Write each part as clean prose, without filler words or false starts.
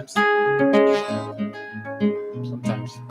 sometimes. Sometimes.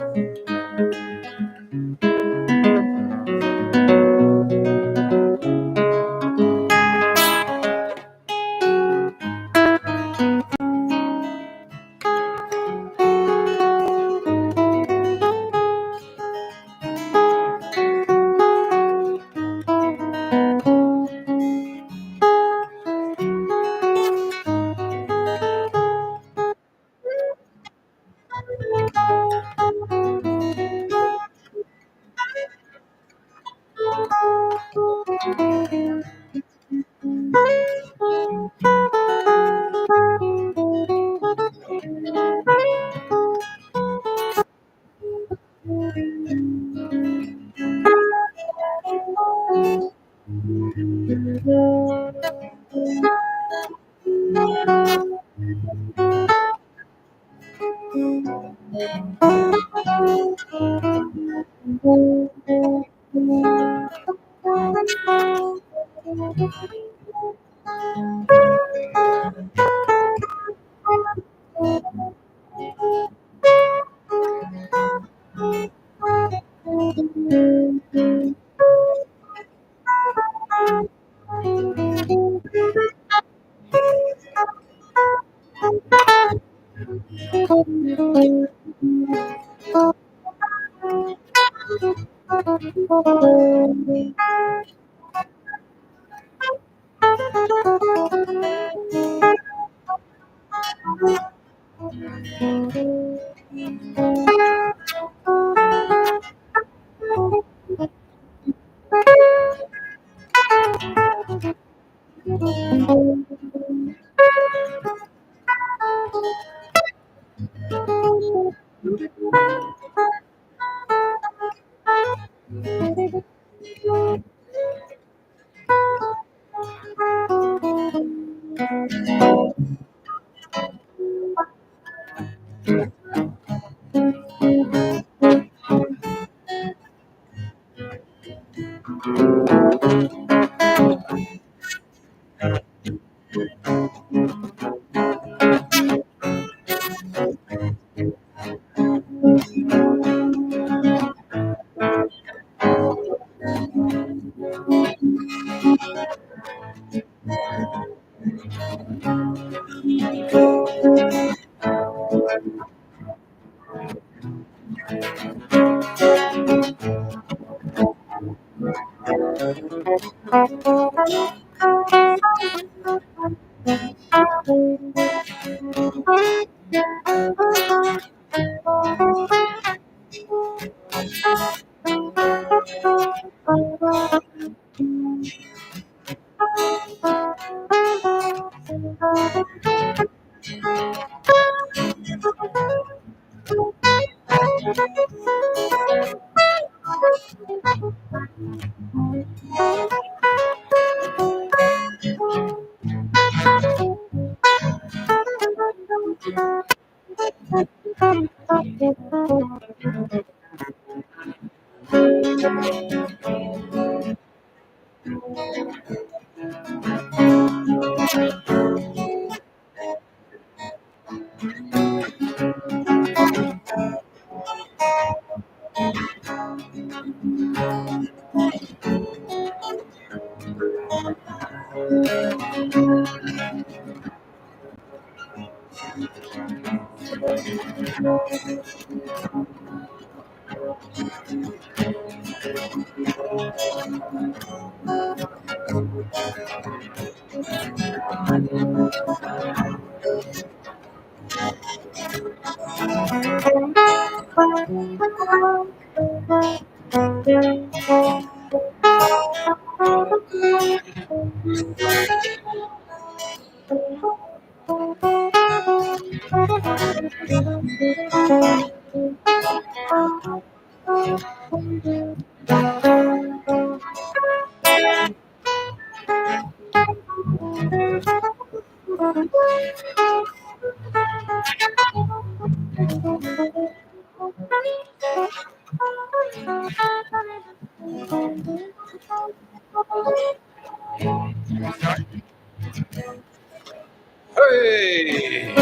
Hey!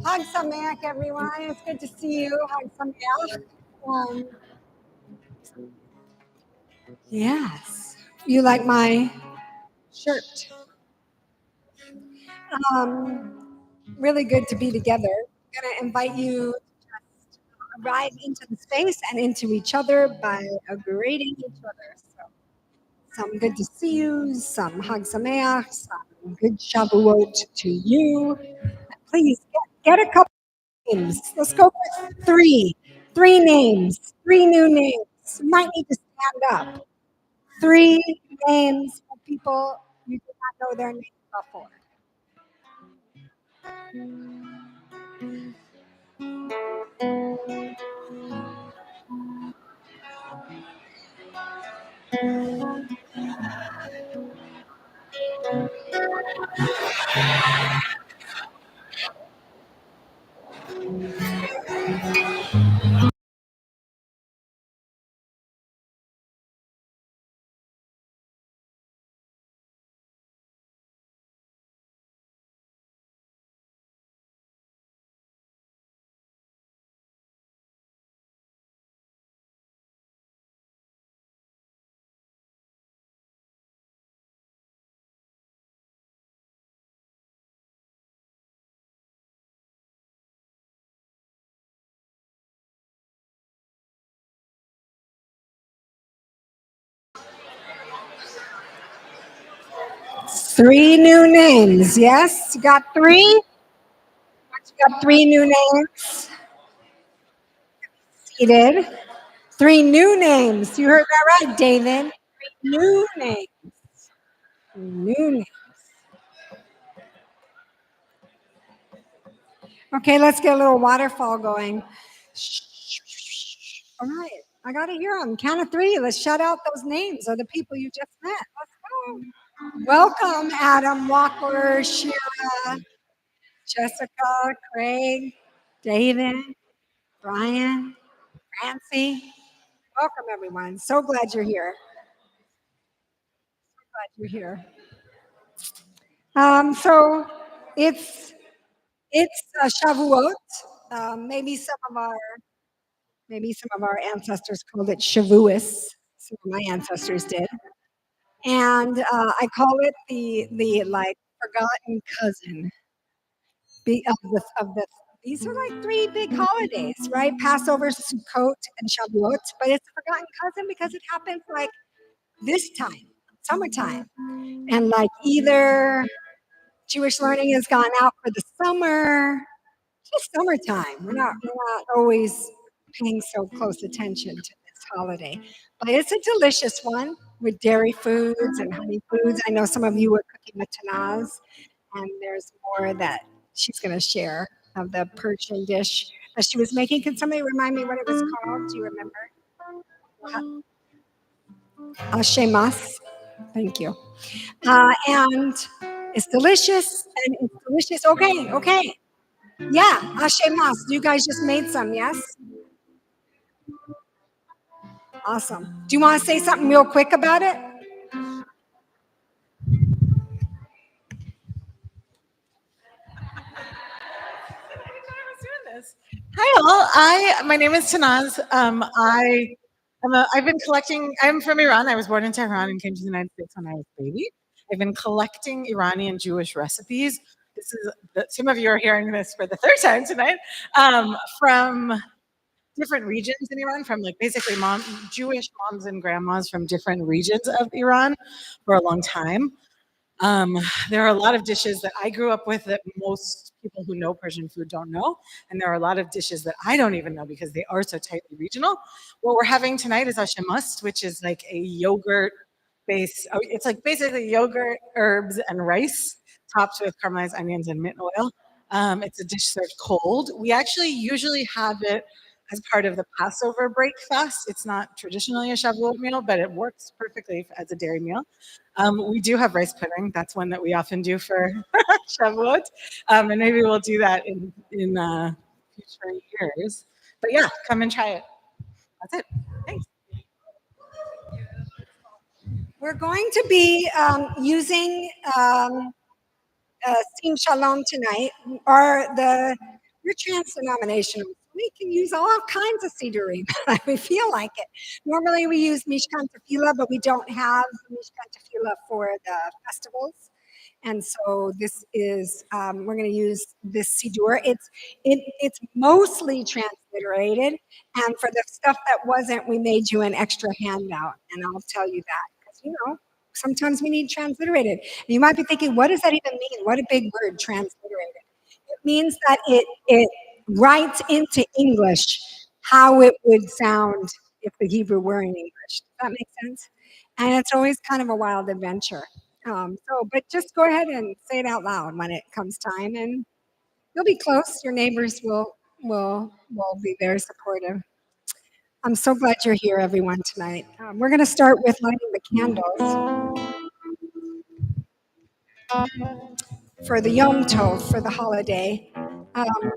Hag Sameach, everyone. It's good to see you. Hag Sameach. Yes. You like my shirt? Really good to be together. I'm going to invite you to just arrive into the space and into each other by greeting each other. So, some good to see you, some Hag Sameach, some good Shavuot to you. Please get a couple names. Let's go with three. Three names. Three new names. You might need to stand up. Three names of people you did not know their names before. Three new names. Yes, you got three? You got three new names. Seated. Three new names. You heard that right, David. Three new names. New names. Okay, let's get a little waterfall going. All right, I got to hear them. Count of three. Let's shout out those names of the people you just met. Let's go. Welcome, Adam, Walker, Shira, Jessica, Craig, David, Brian, Francie. Welcome, everyone. So glad you're here. So glad you're here. So it's Shavuot. Maybe some of our ancestors called it Shavuos. Some of my ancestors did, and I call it the like forgotten cousin of the. These are like three big holidays, right? Passover, Sukkot, and Shavuot. But it's a forgotten cousin because it happens like this time, summertime, and like either Jewish learning has gone out for the summer. It's just summertime. We're not always paying so close attention to this holiday, but it's a delicious one with dairy foods and honey foods. I know some of you were cooking matanaz, and there's more that she's going to share of the Persian dish that she was making. Can somebody remind me what it was called? Do you remember? Shemas. Thank you. And it's delicious, and it's delicious. Okay, okay. Yeah, Shemas. You guys just made some, yes? Awesome. Do you want to say something real quick about it? Hi all. My name is Tanaz. I've been collecting. I'm from Iran. I was born in Tehran and came to the United States when I was a baby. I've been collecting Iranian Jewish recipes. Some of you are hearing this for the third time tonight, from different regions in Iran, from like basically Jewish moms and grandmas from different regions of Iran for a long time. Um, there are a lot of dishes that I grew up with that most people who know Persian food don't know. And there are a lot of dishes that I don't even know because they are so tightly regional. What we're having tonight is ashamust, which is like a yogurt base. It's like basically yogurt, herbs, and rice topped with caramelized onions and mint oil. It's a dish served cold. We actually usually have it as part of the Passover break fast. It's not traditionally a Shavuot meal, but it works perfectly as a dairy meal. We do have rice pudding. That's one that we often do for Shavuot, and maybe we'll do that in future years. But yeah, come and try it. That's it. Thanks. We're going to be using Steam Shalom tonight, or we're trans-denominational. We can use all kinds of cedary. We feel like it. Normally we use Mishkan Tefillah, but we don't have Mishkan Tefillah for the festivals. And so this is, we're going to use this Sidur. It's mostly transliterated. And for the stuff that wasn't, we made you an extra handout. And I'll tell you that because, sometimes we need transliterated. And you might be thinking, what does that even mean? What a big word, transliterated. It means that it writes into English how it would sound if the Hebrew were in English. Does that make sense? And it's always kind of a wild adventure. But just go ahead and say it out loud when it comes time, and you'll be close. Your neighbors will be very supportive. I'm so glad you're here, everyone, tonight. We're going to start with lighting the candles for the Yom Tov, for the holiday. Um,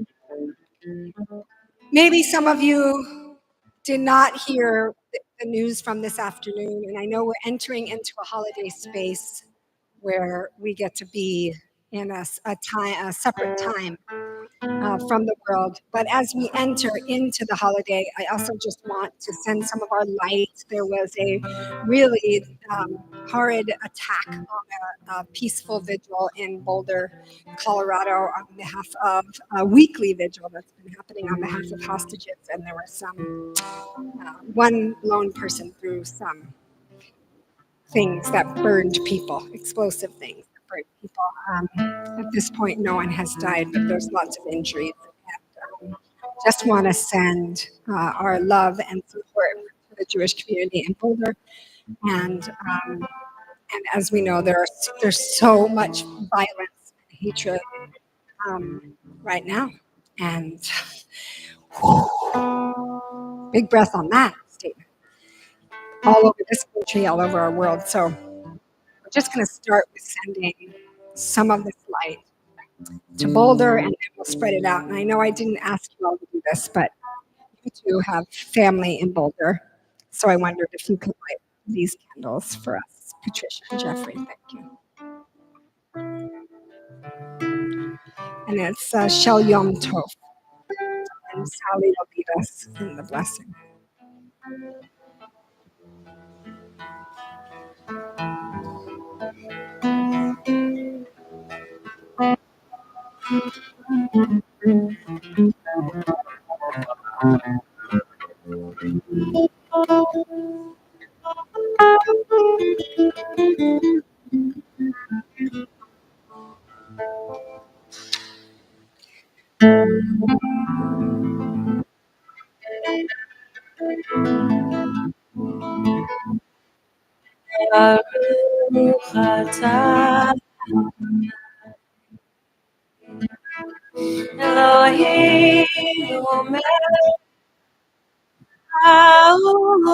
Maybe some of you did not hear the news from this afternoon, and I know we're entering into a holiday space where we get to be in a separate time from the world. But as we enter into the holiday, I also just want to send some of our light. There was a really horrid attack on a peaceful vigil in Boulder, Colorado, on behalf of a weekly vigil that's been happening on behalf of hostages. And there was one lone person threw some things that burned people, explosive things that burned people. At this point, no one has died, but there's lots of injuries. And, just want to send our love and support to the Jewish community in Boulder. And as we know, there's so much violence and hatred right now. And big breath on that statement. All over this country, all over our world. So we're just going to start with sending some of this light to Boulder, and then we'll spread it out. And I know I didn't ask you all to do this, but you two have family in Boulder. So I wondered if you could light these candles for us. Patricia and Jeffrey, thank you. and it's Shel Yom Tov. And Sally will lead us in the blessing. Baruch atah Eloheinu melech haolam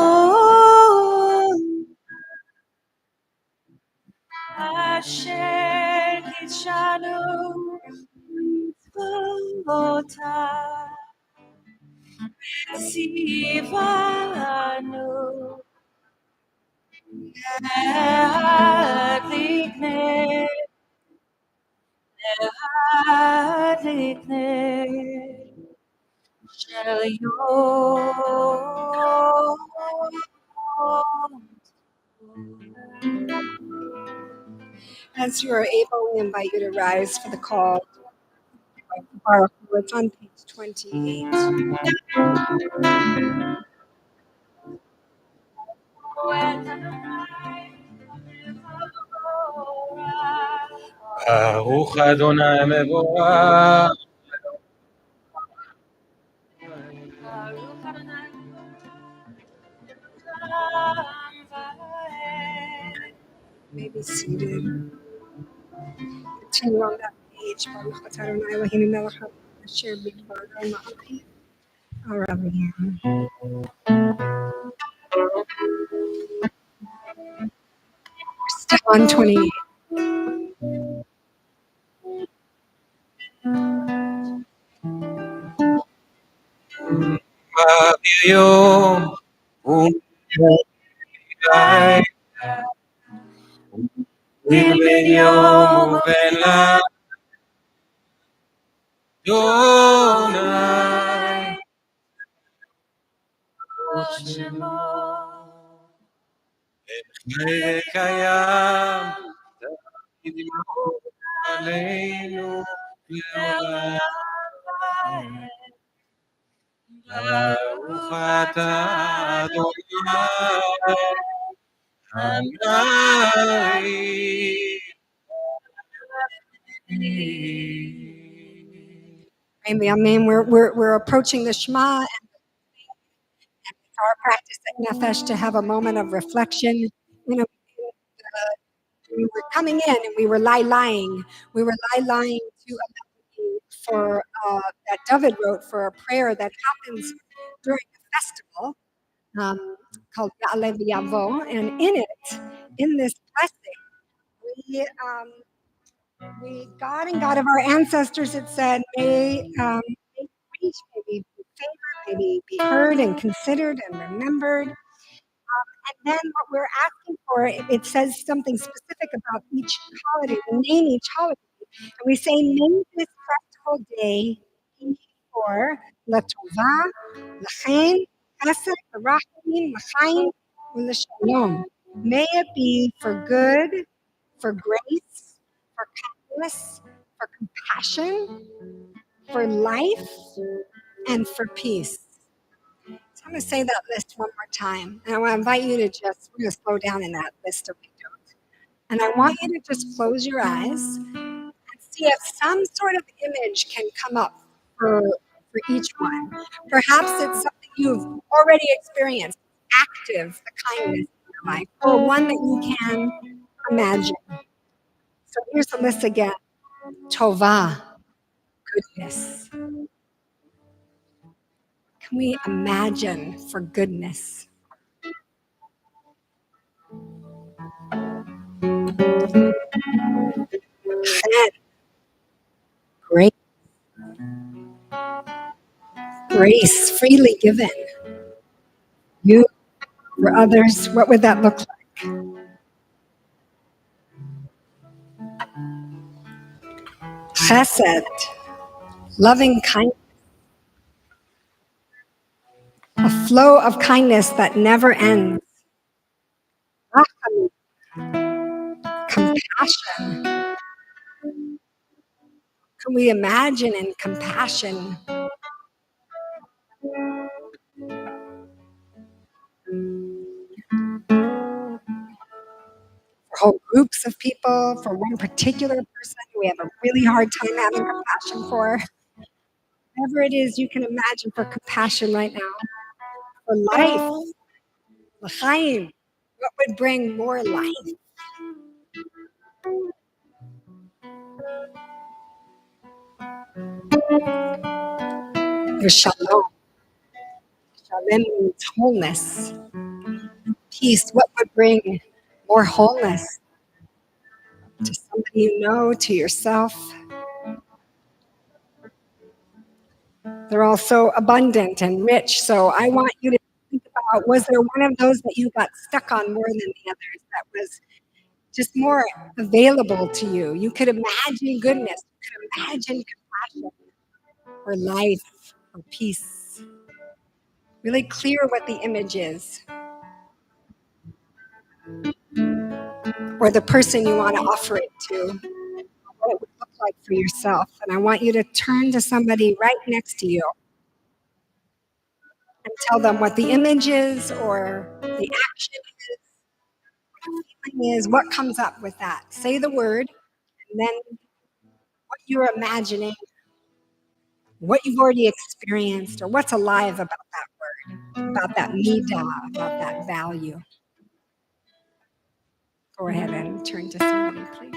asher kidshanu mitzvotav tzivanu להדליק של יום. As you are able, we invite you to rise for the call of Baruch Hu. It's on page 28. ברוך אדוני מבורך. You may be seated. Continue on that page. Baruch atah Adonai Eloheinu melech haolam asher bidbaro ma'aleinu aravim. Still on 28. ביום ומדי ובין יום ובין לאדוני וקיים תמיד יום עלינו לעולם. ברוך אתה אדוני. Amen. We're approaching the Shema, and it's our practice at Nefesh to have a moment of reflection. You know, we were coming in and we were lying. We were lying to a melody for that David wrote for a prayer that happens during the festival called Ya'aleh V'Yavo, and in it, in this blessing, God and God of our ancestors, it said, may reach, may be favored, may be heard and considered and remembered. And then what we're asking for, it says something specific about each holiday. We name each holiday. And we say, name this festival day be for Latova, Lachain, Chesed, Rachim, Lachaim, U'Lashalom. May it be for good, for grace, for kindness, for compassion, for life, and for peace. So I'm going to say that list one more time. And I want to invite you to we're going to slow down in that list of windows. And I want you to just close your eyes and see if some sort of image can come up for each one. Perhaps it's something you've already experienced, active, the kindness in your life, or one that you can imagine. So here's the list again. Tova, goodness. Can we imagine for goodness? Chesed, grace. Grace freely given. You for others, what would that look like? Chesed, loving kindness, a flow of kindness that never ends. Compassion. Can we imagine in compassion for whole groups of people, for one particular person we have a really hard time having compassion for? Whatever it is you can imagine for compassion right now, for life, l'chaim, what would bring more life? For shalom. Shalom means wholeness, peace. What would bring more wholeness to somebody you know, to yourself? They're all so abundant and rich. So I want you to think about, was there one of those that you got stuck on more than the others, that was just more available to you? You could imagine goodness, you could imagine compassion or life or peace. Really clear what the image is, or the person you want to offer it to, what it would look like for yourself. And I want you to turn to somebody right next to you and tell them what the image is, or the action is, feeling is, what comes up with that. Say the word, and then what you're imagining, what you've already experienced, or what's alive about that word, about that midah, about that value. Go ahead and turn to somebody, please.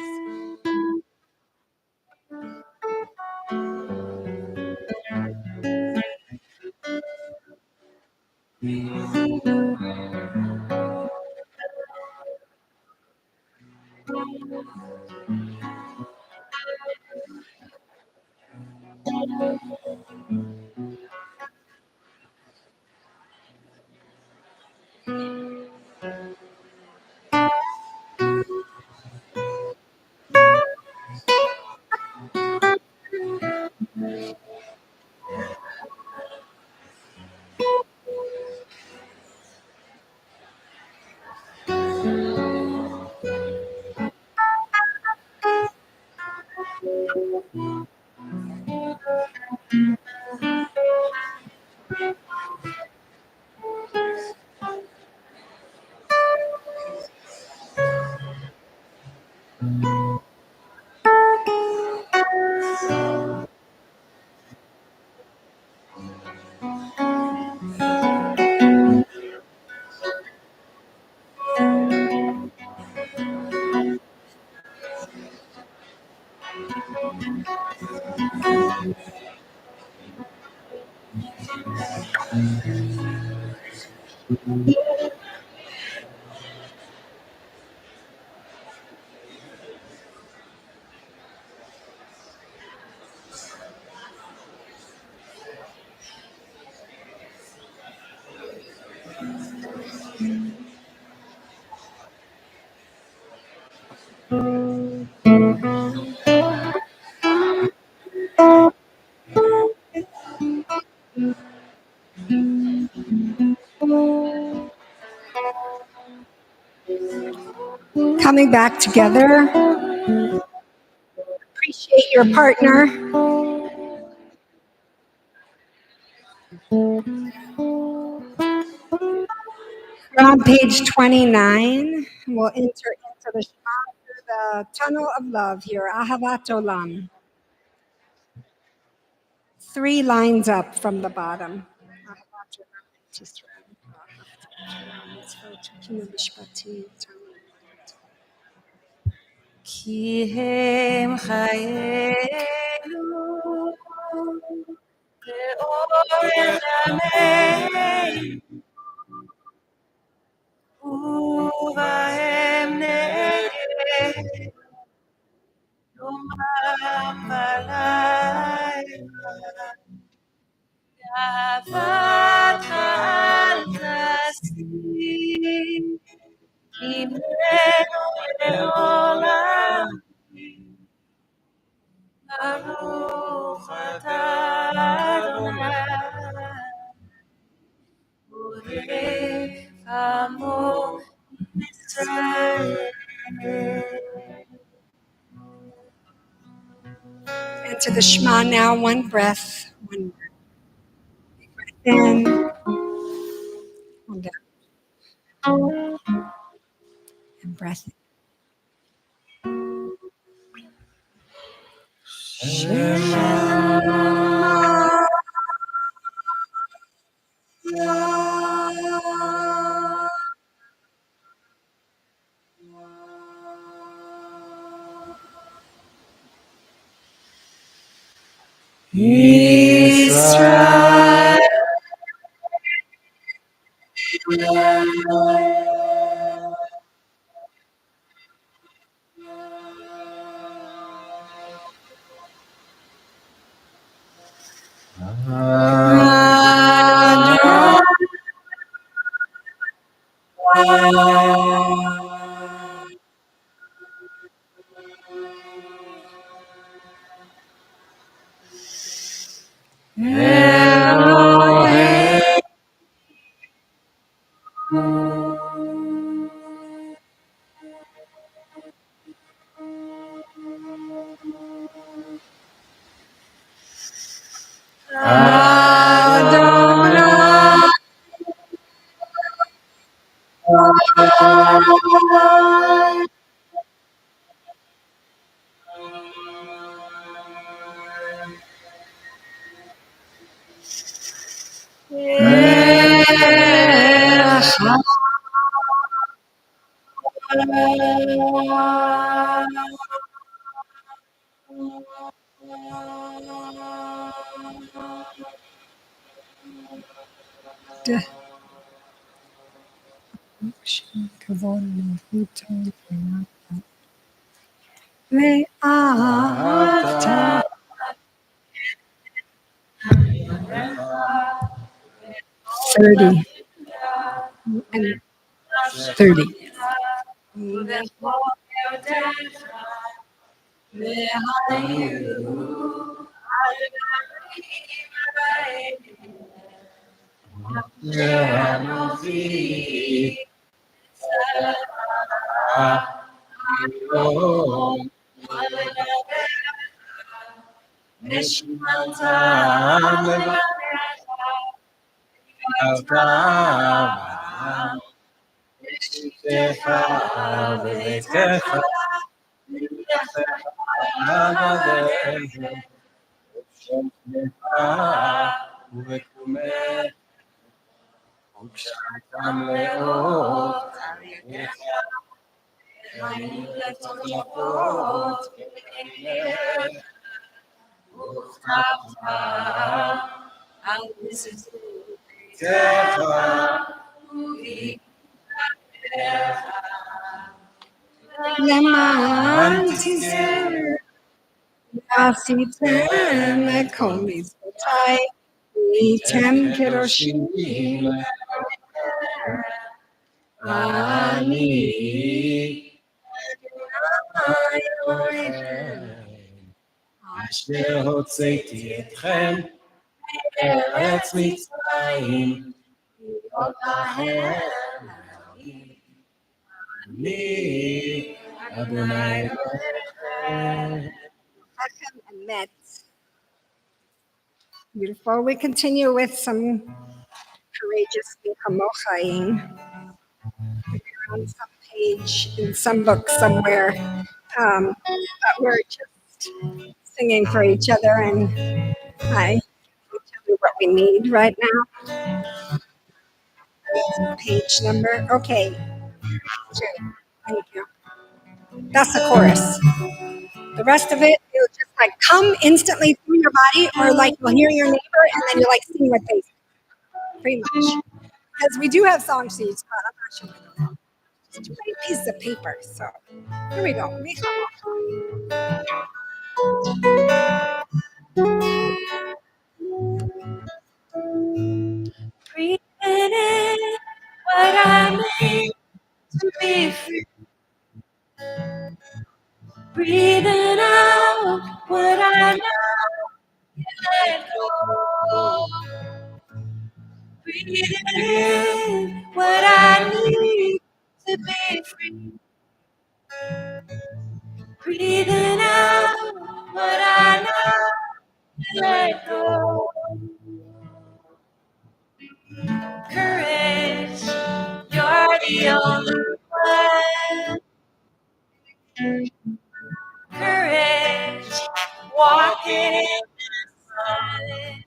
Coming back together, appreciate your partner. We're on page 29. We'll enter into the Shema through the tunnel of love here, Ahavat Olam. 3 lines up from the bottom. Ahavat Olam, Yisrael. כי הם חיינו לאור ימינו ובהם נראה יומם ולילה אהבתך אל תסיר ממנו לעולם Baruch atah Adonai, Borei Amo Israel. And to the Shema now, one breath, one breath in, one down, and breath in. Shema. Israel. Adonai. Le'ata 30 and 30. Leman tizer, asitem ekomis botai, item keroshim, ani אשר הוצאתי אתכם מארץ מצרים, להיות להם אני אדוני אלוהיכם. and met. Beautiful. We continue with some courageous Kamochaim on some page in some book somewhere. But we're just singing for each other and I give each other what we need right now. Page number. Okay. 2. Thank you. That's the chorus. The rest of it, it'll just like come instantly through your body, or like you'll hear your neighbor and then you like sing what they say. Pretty much. Because we do have song sheets, but I'm not sure. Just too many pieces of paper. So here we go. Breathe in what I need to be free. Breathing out what I in what I need to be free. Breathing out what I know to let go. Courage, you're the only one. Courage, walking in the sun.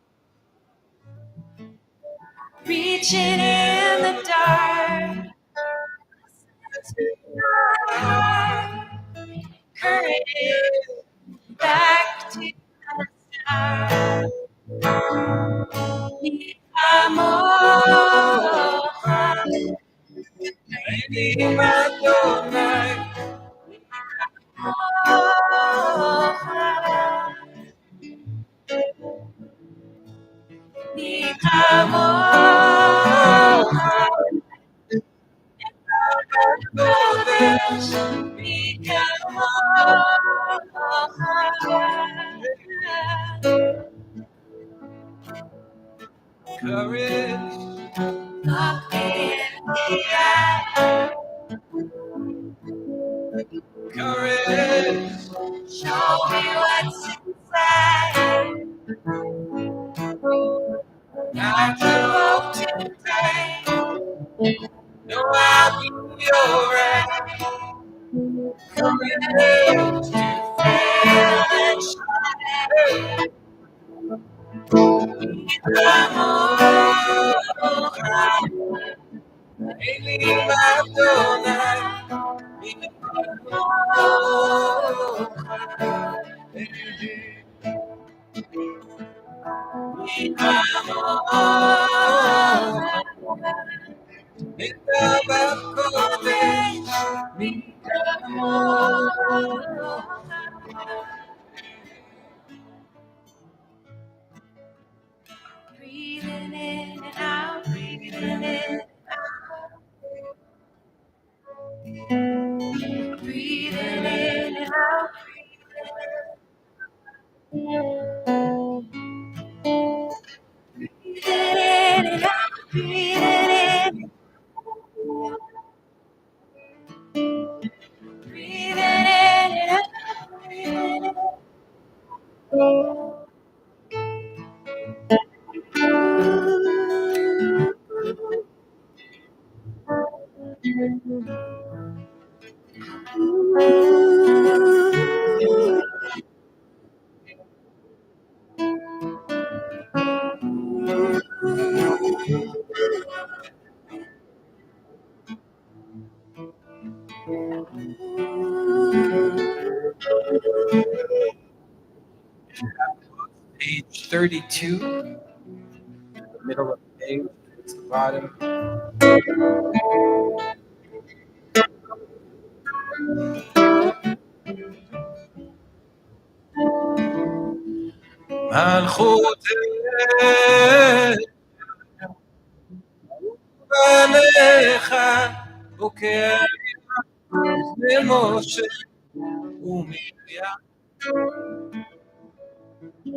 Reaching in the dark. Courage, back to the start. Amor, Elohim Adonai, courage, courage, show me what's inside. not to hope today. No, I'll be alright. Courage to fail and shine. Elohim Adonai, Breathing in and out, breathing in, breathing in and out, breathing in and out, breathing in, breathing in and out, breathing in. page 32, the middle of the page, towards the bottom. מלכות עליך, בוקר למשה ומרים.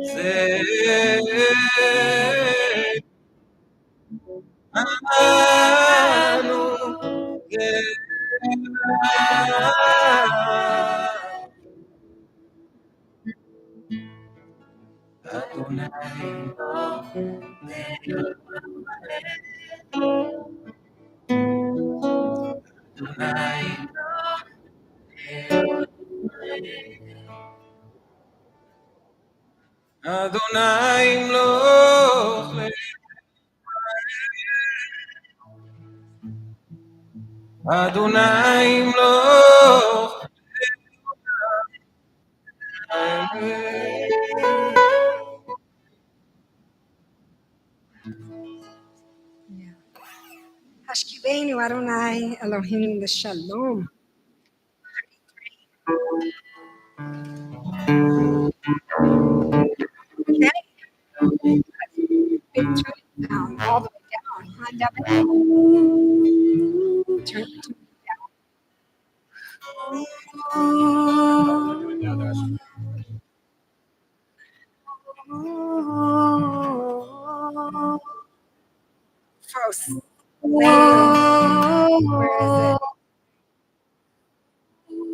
זה אנו אדוני אדוני אדוני ימלוך אדוני ימלוך Hashkivenu Adonai Elohim Shalom. Okay. Big turn down, all the way down. Hand up. Turn down. Where is it?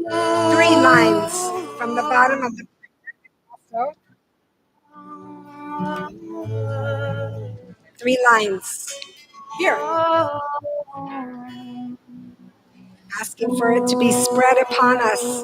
3 lines from the bottom of the also. 3 lines. Here. Asking for it to be spread upon us.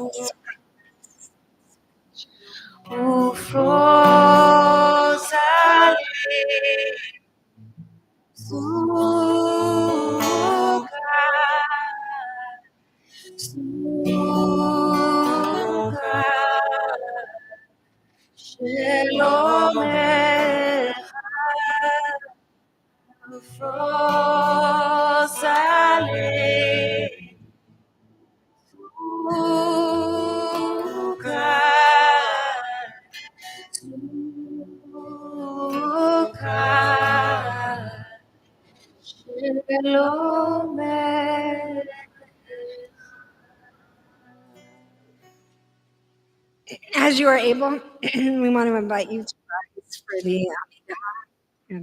As you are able, we want to invite you to rise for the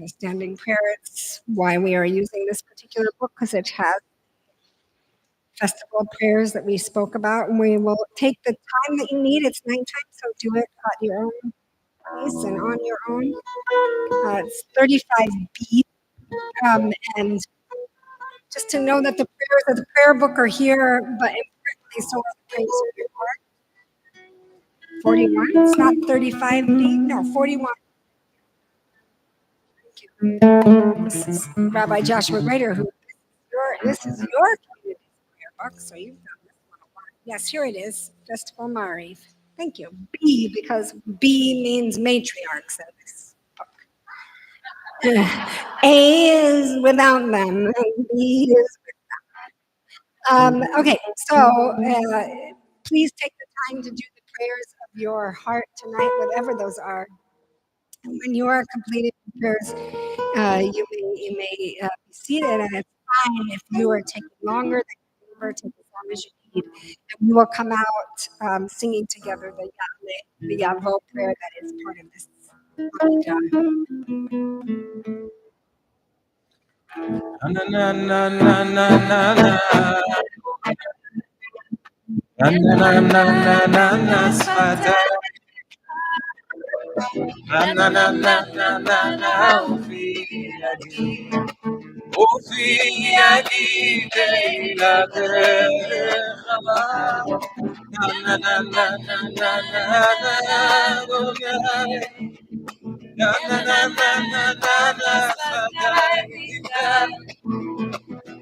standing prayer. It's why we are using this particular book, because it has festival prayers that we spoke about, and we will take the time that you need. It's nighttime, so do it at your own pace and on your own. It's 35B, and just to know that the prayers of the prayer book are here, but importantly, so are the prayers of your heart. 41. It's not 35B. No, 41. This is Rabbi Joshua Grader, this is your community's prayer book, so you've done this one a lot. Yes, here it is, Festival Mariv. Thank you. B, because B means matriarchs in this book. A is without them, and B is okay, so please take the time to do the prayers of your heart tonight, whatever those are. And when you are completing the prayers, you may be seated, and it's fine if you are taking longer than you ever take as long as you need. And we will come out singing together the Yavo prayer that is part of this. Na na na na na na na. Na na na na na na na sada. Na na na na na na na. Ofi agi de la derama. Na na na na na na na na. Na na na na na na na sada.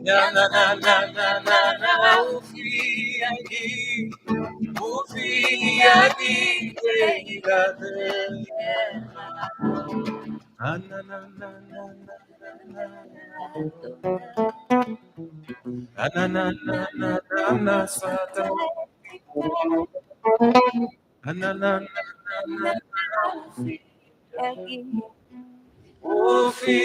Na na na na na na na. Ofi agi de la derama. Na na na na na na na na na na na sada. Na na na na na Ofi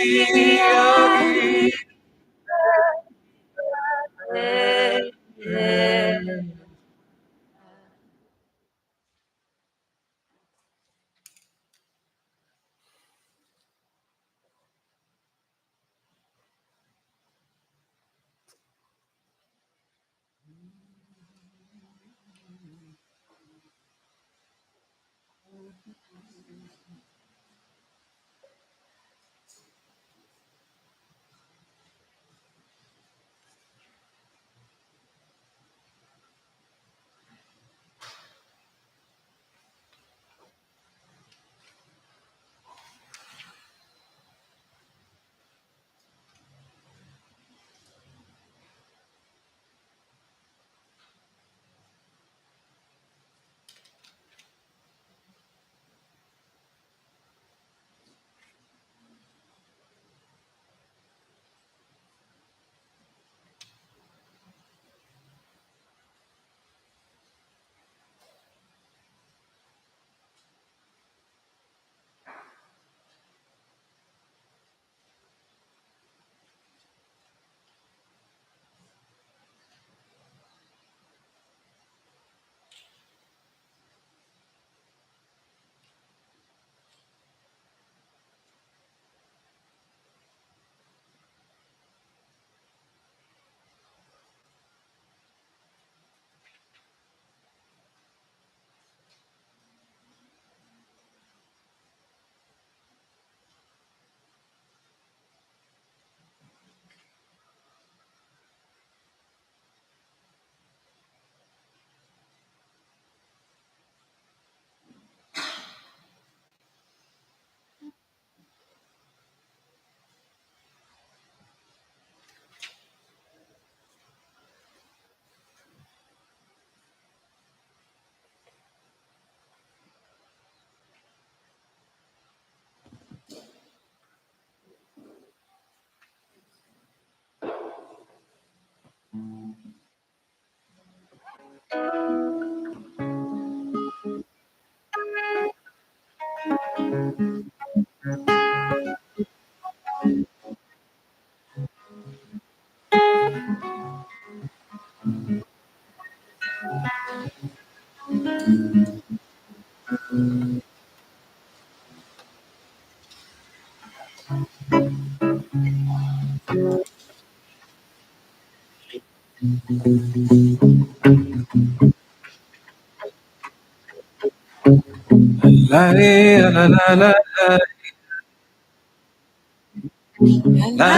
La la la la la. La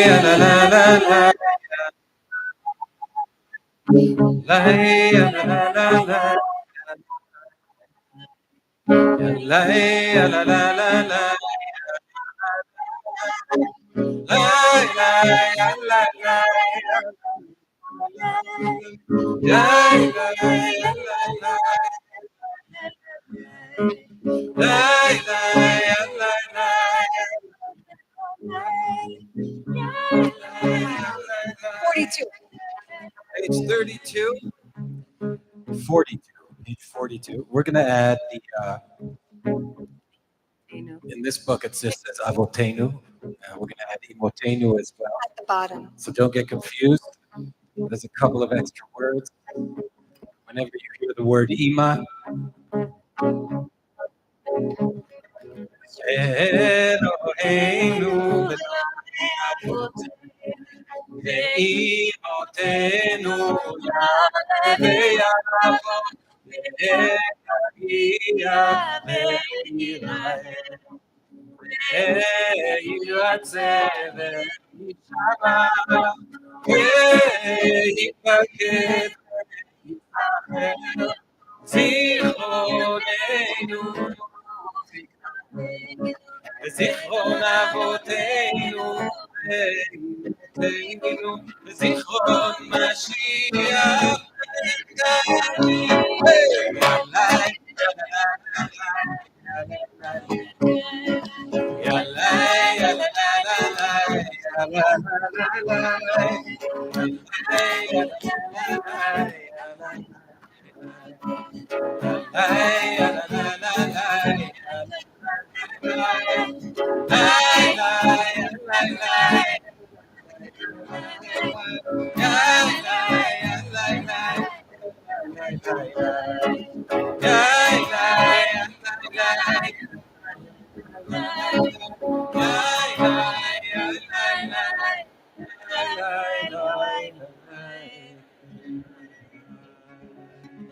la la la la. La la la la. La la la la la. Page 32. 42. Page 42. We're going to add the, in this book it just says Avotenu. We're going to add Imotenu as well. At the bottom. So don't get confused. There's a couple of extra words. Whenever you hear the word Ima, Eloheinu Imotenu זיכרון אבותינו, זיכרון משיח,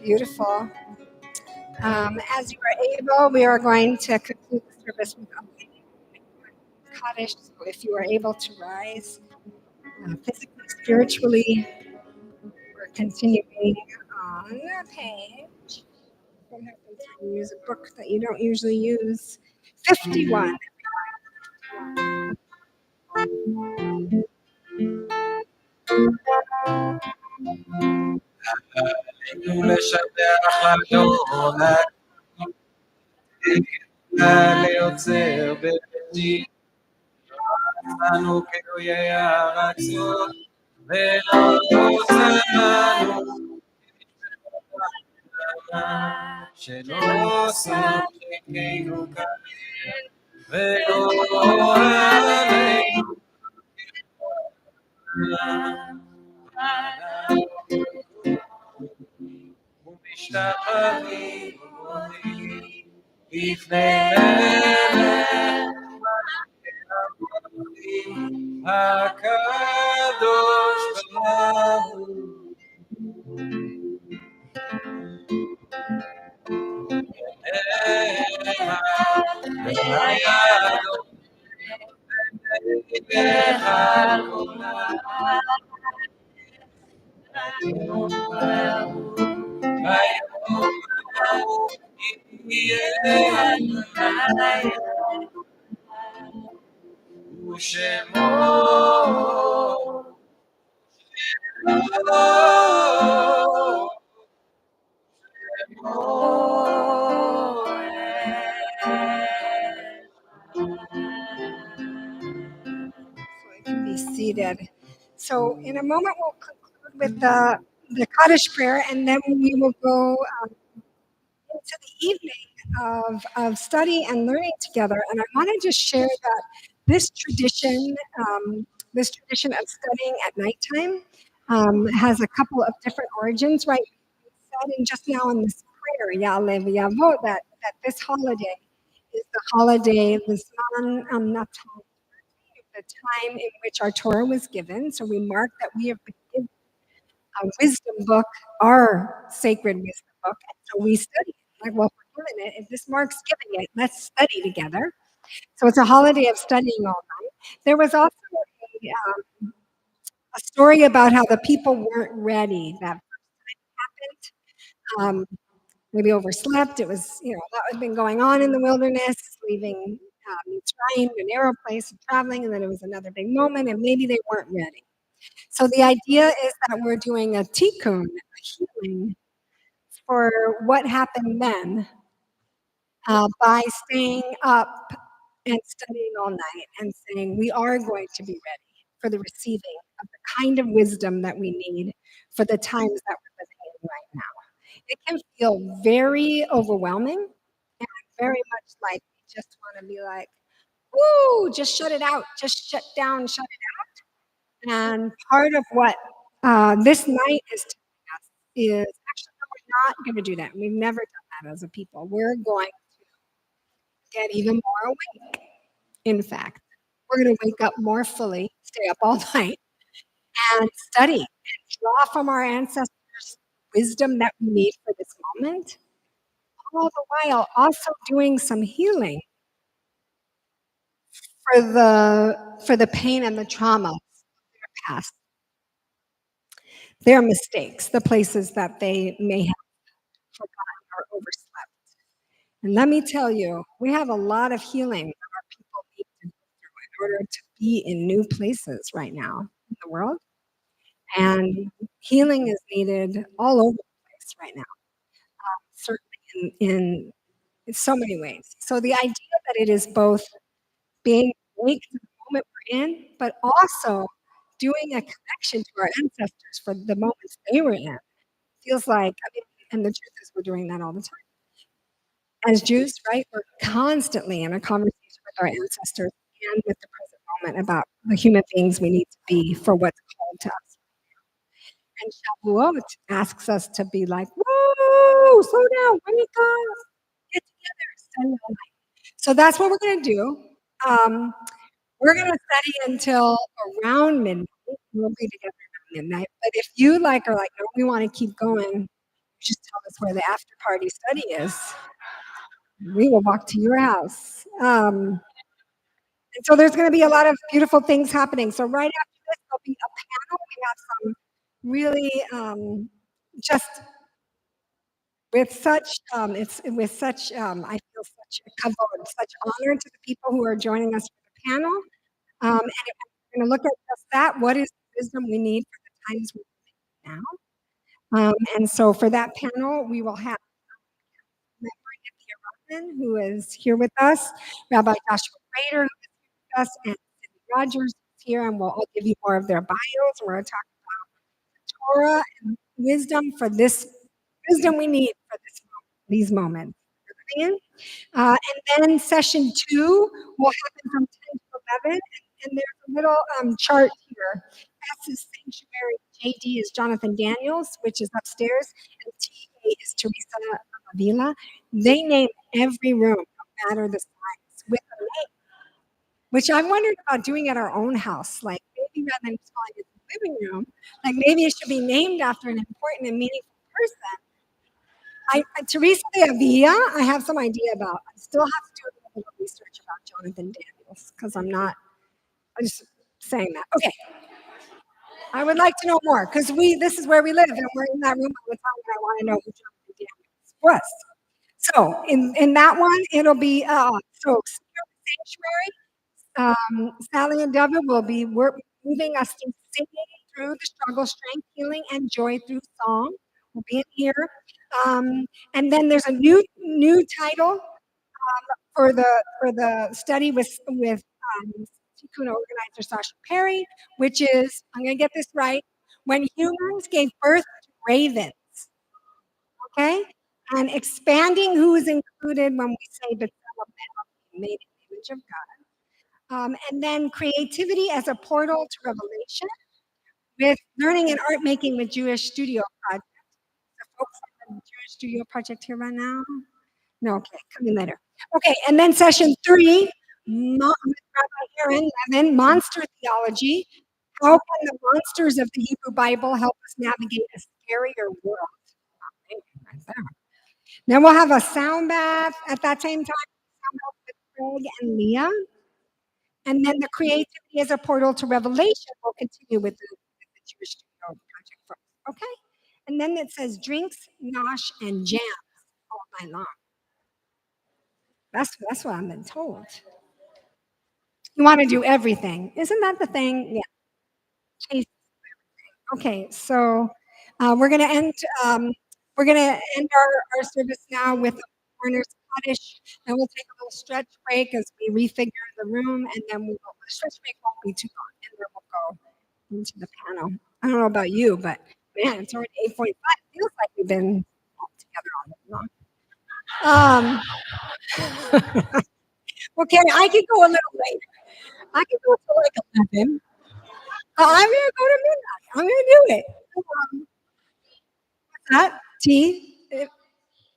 Beautiful. As you are able, we are going to conclude the service with Kaddish. So if you are able to rise physically, spiritually, we're continuing on the page. Don't have to use a book that you don't usually use. 51. לשבח לדור, ליוצר בביתי, לנו כאויי הרצון, ולא תוצאנו, שלא שחקנו כאן, ולא עלינו, ומשתחווים לפני מלך הקדוש ברוך הוא שמו You can be seated. So in a moment, we'll conclude with the Kaddish prayer, and then we will go into the evening of study and learning together. And I want to just share that this tradition, this tradition of studying at nighttime, has a couple of different origins, right? We said in just now in this prayer, Ya'aleh v'Yavo, that this holiday is the holiday, the Zman Natan, the time in which our Torah was given. So we mark that we have been given a wisdom book, our sacred wisdom book. And so we study it. Like, well, if we're given it, if this marks giving it, let's study together. So it's a holiday of studying all night. There was also a story about how the people weren't ready. That happened. Maybe overslept. It was, a lot had been going on in the wilderness, leaving Mitzrayim, a narrow place, and traveling, and then it was another big moment, and maybe they weren't ready. So the idea is that we're doing a tikkun, a healing for what happened then by staying up and studying all night and saying we are going to be ready for the receiving of the kind of wisdom that we need for the times that we're living in right now. It can feel very overwhelming and very much like we just want to be like, woo, just shut it out, just shut down, shut it out. And part of what this night is telling us is actually, no, we're not going to do that. We've never done that as a people. We're going to get even more awake. In fact, we're going to wake up more fully, stay up all night, and study and draw from our ancestors wisdom that we need for this moment, all the while also doing some healing for the pain and the trauma of their past, their mistakes, the places that they may have forgotten or overslept. And let me tell you, we have a lot of healing that our people need to go through in order to be in new places right now in the world. And healing is needed all over the place right now, certainly in so many ways. So the idea that it is both being awake to the moment we're in, but also doing a connection to our ancestors for the moments they were in feels like, I mean, and the truth is we're doing that all the time. As Jews, right, we're constantly in a conversation with our ancestors and with the present moment about the human beings we need to be for what's called to us. And Shavuot asks us to be like, whoa, slow down, wake up, get together, study all night. So that's what we're going to do. We're going to study until around midnight. We'll be together around midnight. But if you are like, no, we want to keep going, just tell us where the after party study is. We will walk to your house. And so there's going to be a lot of beautiful things happening. So right after this, there'll be a panel. We have some really just with such it's with such I feel such a kavod, such honor to the people who are joining us for the panel. And we're going to look at just that. What is the wisdom we need for the times we're living now? And so for that panel, we will have who is here with us, Rabbi Joshua Rader, who is here with us, and Cindy Rogers is here, and we'll give you more of their bios. We're going to talk about Torah and wisdom for this wisdom we need for this moment, these moments. And then session 2 will happen from 10 to 11, and there's a little chart here. S is Sanctuary, JD is Jonathan Daniels, which is upstairs, and TA is Teresa Avila. They name every room, no matter the size, with a name, which I wondered about doing at our own house. Like maybe rather than calling it the living room, like maybe it should be named after an important and meaningful person. Teresa de Avila, I have some idea about. I still have to do a little research about Jonathan Daniels because I'm just saying that. Okay. I would like to know more because this is where we live and we're in that room all the time and I want to know who Jonathan Daniels was. So in that one, it'll be Sanctuary. Sally and Deborah will be moving us through singing through the struggle, strength, healing, and joy through song. We'll be in here. And then there's a new title for the study with Tikkun organizer Sasha Perry, which is, I'm going to get this right, when humans gave birth to ravens. Okay? and expanding who is included when we say "B'Tselem Elohim," made in the image of God. And then creativity as a portal to revelation with learning and art making with Jewish Studio Project. The folks at the Jewish Studio Project here right now? No, okay, coming later. Okay, and then session 3, with Rabbi Aaron Levin, monster theology. How can the monsters of the Hebrew Bible help us navigate a scarier world? Right there. Then we'll have a sound bath at that same time, sound bath with Craig and Leah. And then the creativity as a portal to revelation will continue with the Jewish Studio Project folks. Okay? And then it says drinks, nosh, and jams all night long. That's what I've been told. You want to do everything. Isn't that the thing? Yeah. Chase. Okay, so we're gonna end our service now with a Warner's Kaddish, and we'll take a little stretch break as we refigure the room, and then the stretch break won't be too long, and then we'll go into the panel. I don't know about you, but man, it's already 8:45. Feels like we've been all together all night long. Okay, I could go a little later. I could go till like 11. I'm gonna go to midnight. I'm gonna do it. That T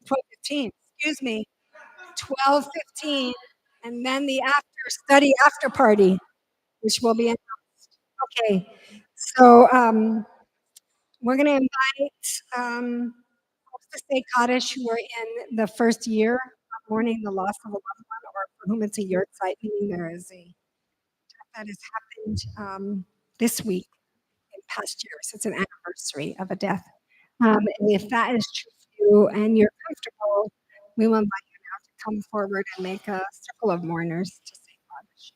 12:15. Excuse me, 12:15, and then the after party, which will be announced. Okay, so we're gonna invite folks to say Kaddish who are in the first year of mourning the loss of a loved one, or for whom it's a yurt site, meaning there is a death that has happened this week in past years. It's an anniversary of a death. And if that is true for you and you're comfortable, we will invite you now to come forward and make a circle of mourners to say Kaddish.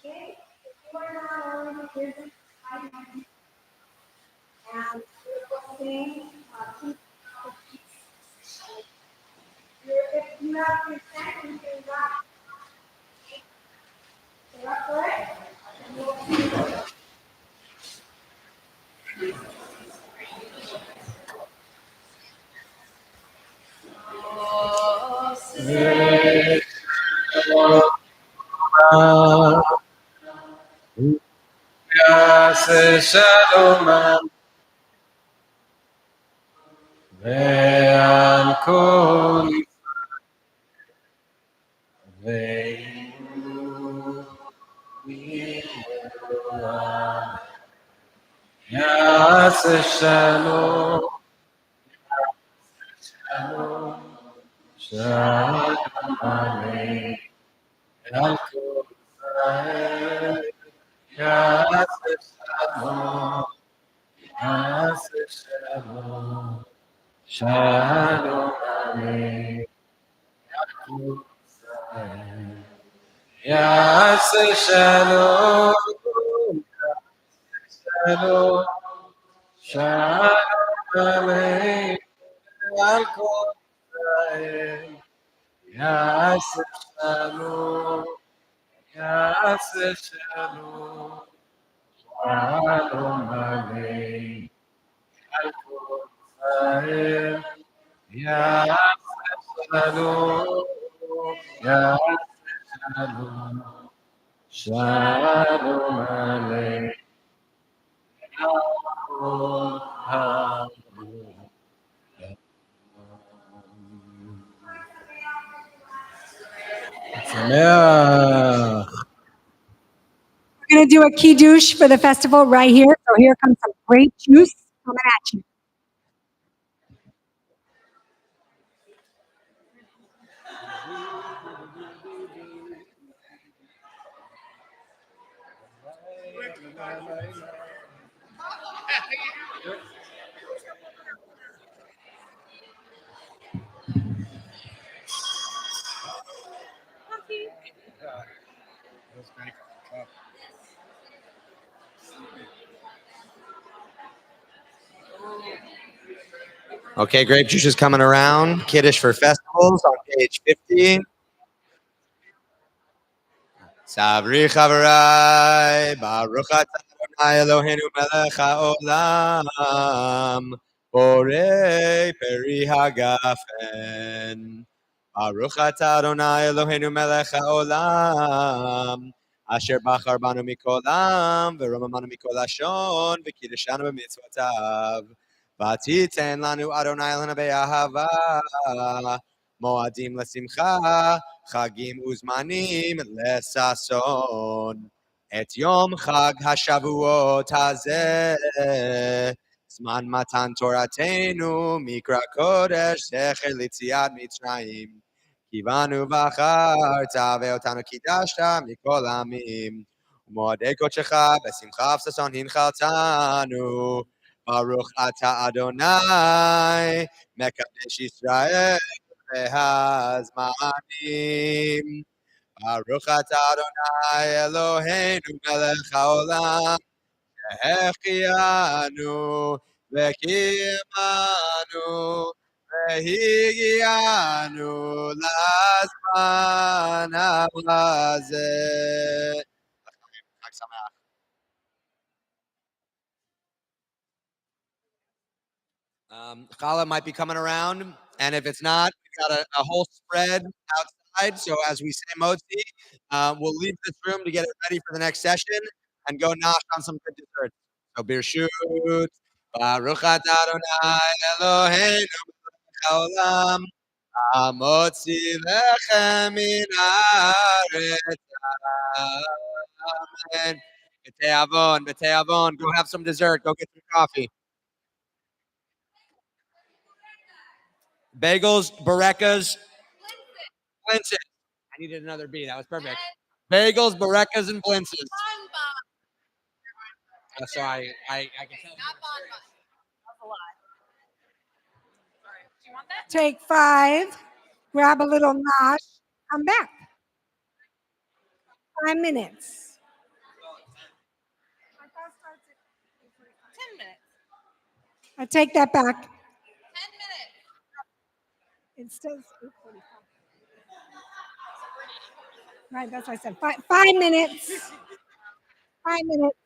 Okay, if you are not already here, and you're listening, keep if you have consent, you can not. Is that correct? Shalom ve'al kol Aleinu Yaseh Shalom Shalom Shalom Aleinu Al Kol Israel Yaseh Shalom Yaseh Shalom Shalom Aleinu Al Kol Israel Yaseh Shalom Shalom Shalom Aleinu Al Kol Israel Yaseh Shalom Yaseh Shalom Shalom Aleinu Al Kol Israel Yaseh Shalom Yaseh Shalom Shalom Aleinu We're going to do a kiddush for the festival right here. So here comes some grape juice coming at you. Okay, grape juice is coming around. Kiddush for festivals on page 50. Sabri Chavarai, Baruch atah Adonai Eloheinu melech haolam, borei peri hagafen. Baruch atah Adonai Eloheinu melech haolam, asher bachar banu mikol am, v'romamanu mikol lashon, v'kiddeshanu b'mitzvotav. V'titen lanu Adonai lanu be'ahava, moadim l'simcha, חגים וזמנים לששון. את יום חג השבועות הזה, זמן מתן תורתנו, מקרא קודש, זכר ליציאת מצרים. קיוונו בחרת, ואותנו קידשת מכל העמים. ומועדי קודשך, בשמחה וששון הנחלתנו. ברוך אתה אדוני, מקדש ישראל. והזמנים. ברוך אתה אדוני אלוהינו מלך העולם, שהחיינו וקיימנו והגיענו לזמן הזה. חג שמח. Challah might be coming around, and if it's not, we've got a whole spread outside. So as we say motzi, we'll leave this room to get it ready for the next session and go nosh on some good desserts. So birshut, Baruch atah Adonai Eloheinu melech haolam, hamotzi lechem min haaretz. Amen. B'te'avon, go have some dessert. Go get some coffee. Bagels, Barekas, Blintzes. I needed another B. That was perfect. Bagels, Barekas, and Blintzes. So I can tell. Take 5, grab a little nosh, come back. 5 minutes. 10 minutes. I take that back. 10 minutes. It says 8:45. Right, that's what I said. 5 minutes. 5 minutes.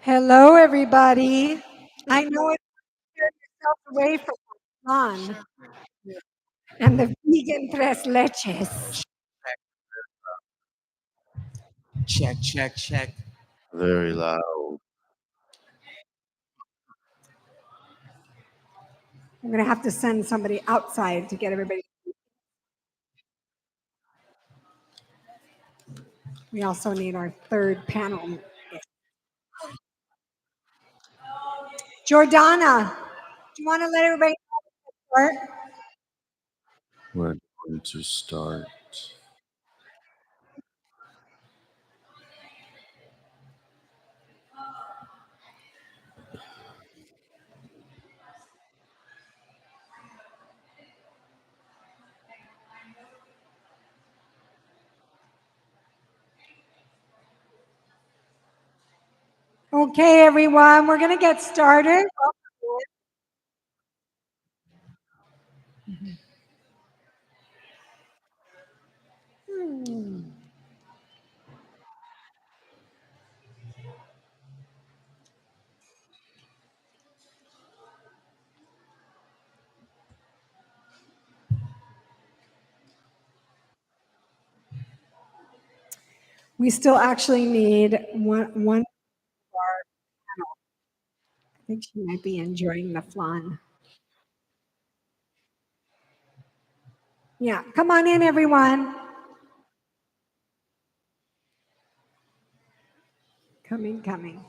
Hello, everybody. I know it's turn yourself away from the fun and the vegan tres leches. Check, check, check. Very loud. I'm going to have to send somebody outside to get everybody. We also need our third panel. Jordana, do you want to let everybody start? We're going to start. Okay, everyone, we're going to get started. We still actually need one. I think she might be enjoying the flan. Yeah, come on in, everyone. Coming, coming.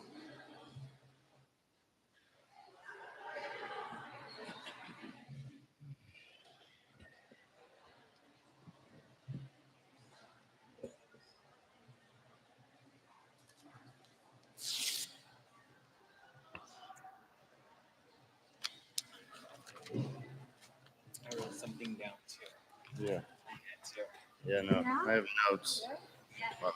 I wrote something down too. Yeah. Yeah, no. I have notes. Well,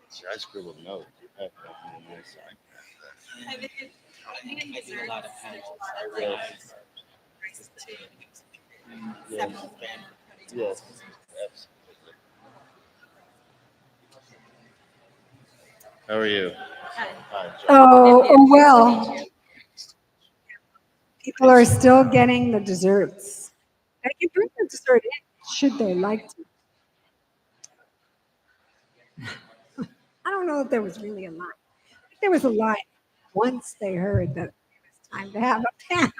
see, I scribbled notes. I have nothing on my side. I do a lot of pencils. Yes. Yes. Yes. Absolutely. How are you? Hi, John. Oh, well. People are still getting the desserts. They can bring the dessert in, should they like to. I don't know if there was really a line. I think there was a line once they heard that it was time to have a panel.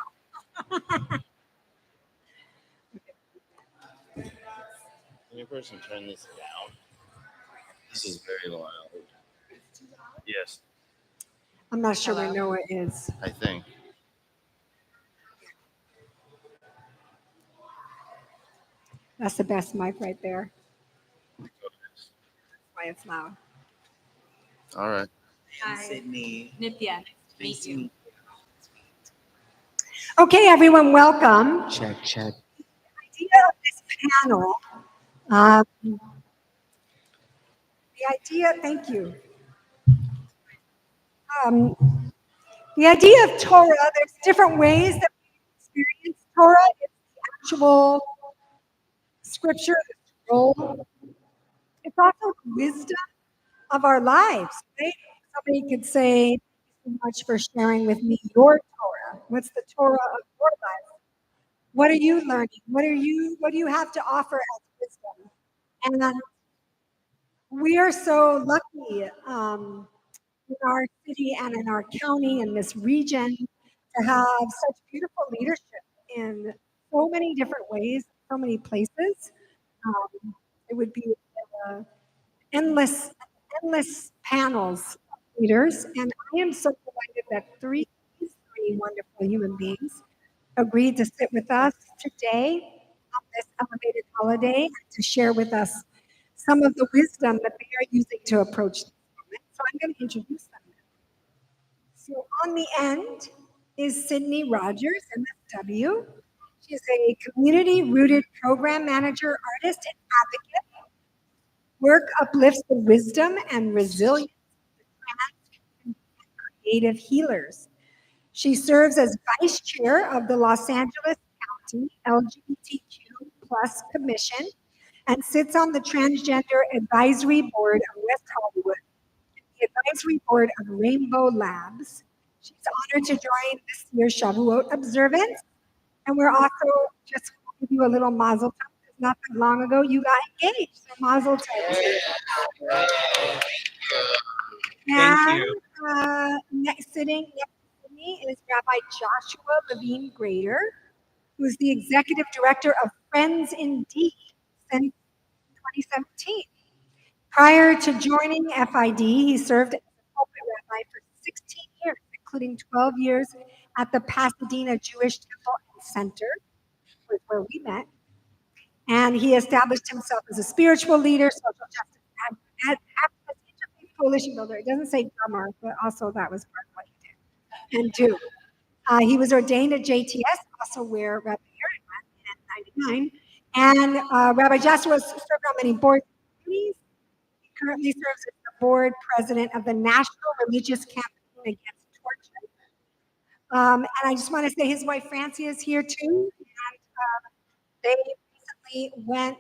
Can you person turn this down? This is very loud. Yes, I'm not sure where Noah is. I think. That's the best mic right there. That's why it's loud. All right. Sydney. Nithya, nice to meet you. Okay, everyone, welcome. Check, check. The idea of this panel, thank you. Um, the idea of Torah, there's different ways that we experience Torah. It's the actual scripture, the scroll. It's also the wisdom of our lives, right? Somebody could say, "Thank you so much for sharing with me your Torah. What's the Torah of your life? What are you learning? What do you have to offer as wisdom?" And we are so lucky in our city and in our county and this region to have such beautiful leadership in so many different ways, so many places. It would be uh, endless, endless panels of leaders, and I am so delighted that these three wonderful human beings agreed to sit with us today on this elevated holiday and to share with us some of the wisdom that they are using to approach this moment. So I'm going to introduce them. So on the end is Sydney Rogers, MSW. She's a community-rooted program manager, artist, and advocate. Work uplifts the wisdom and resilience of trans and creative healers. She serves as vice chair of the Los Angeles County LGBTQ plus Commission and sits on the Transgender Advisory Board of West Hollywood, the advisory board of Rainbow Labs. She's honored to join this year's Shavuot observance. And we're also just going to give you a little mazel tov. Not that long ago, you got engaged. So mazel tov. Thank you. Sitting next to me is Rabbi Joshua Levine Grader, who's the executive director of Friends Indeed since 2017. Prior to joining FID, he served as a pulpit rabbi for 16 years, including 12 years at the Pasadena Jewish Temple and Center, which is where we met. And he established himself as a spiritual leader, social justice advocate, interfaith coalition builder. It doesn't say drummer, but also that was part of what he did and do. He was ordained at JTS, also where Rabbi Aaron went in 99. And Rabbi Joshua served on many boards and committees. He currently serves as the board president of the National Religious Campaign Against Torture. And I just want to say his wife Francie is here too. And they recently went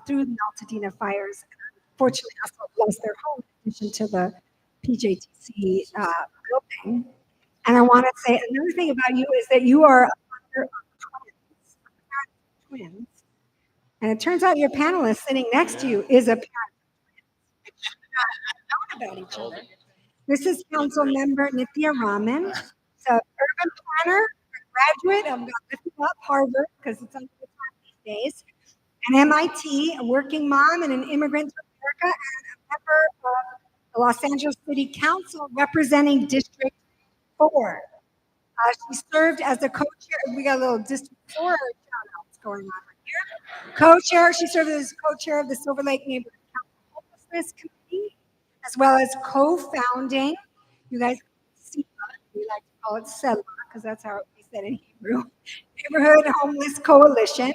through the Altadena fires and unfortunately also lost their home in addition to the PJTC building. And I want to say another thing about you is that you are a mother of twins. And it turns out your panelist sitting next to you is a parent of twins. Not known about each other. This is Council Member Nithya Raman. She's an urban planner, a graduate of Harvard because it's under the time these days, an MIT, a working mom, and an immigrant to America, and a member of the Los Angeles City Council representing District 4. She served as the co-chair. We got a little District 4 shout-outs going on right here. Co-chair. She served as co-chair of the Silver Lake Neighborhood Council Homelessness Committee, as well as co-founding. You guys see, we like to call it SELA because that's how we said in Hebrew. Neighborhood Homeless Coalition.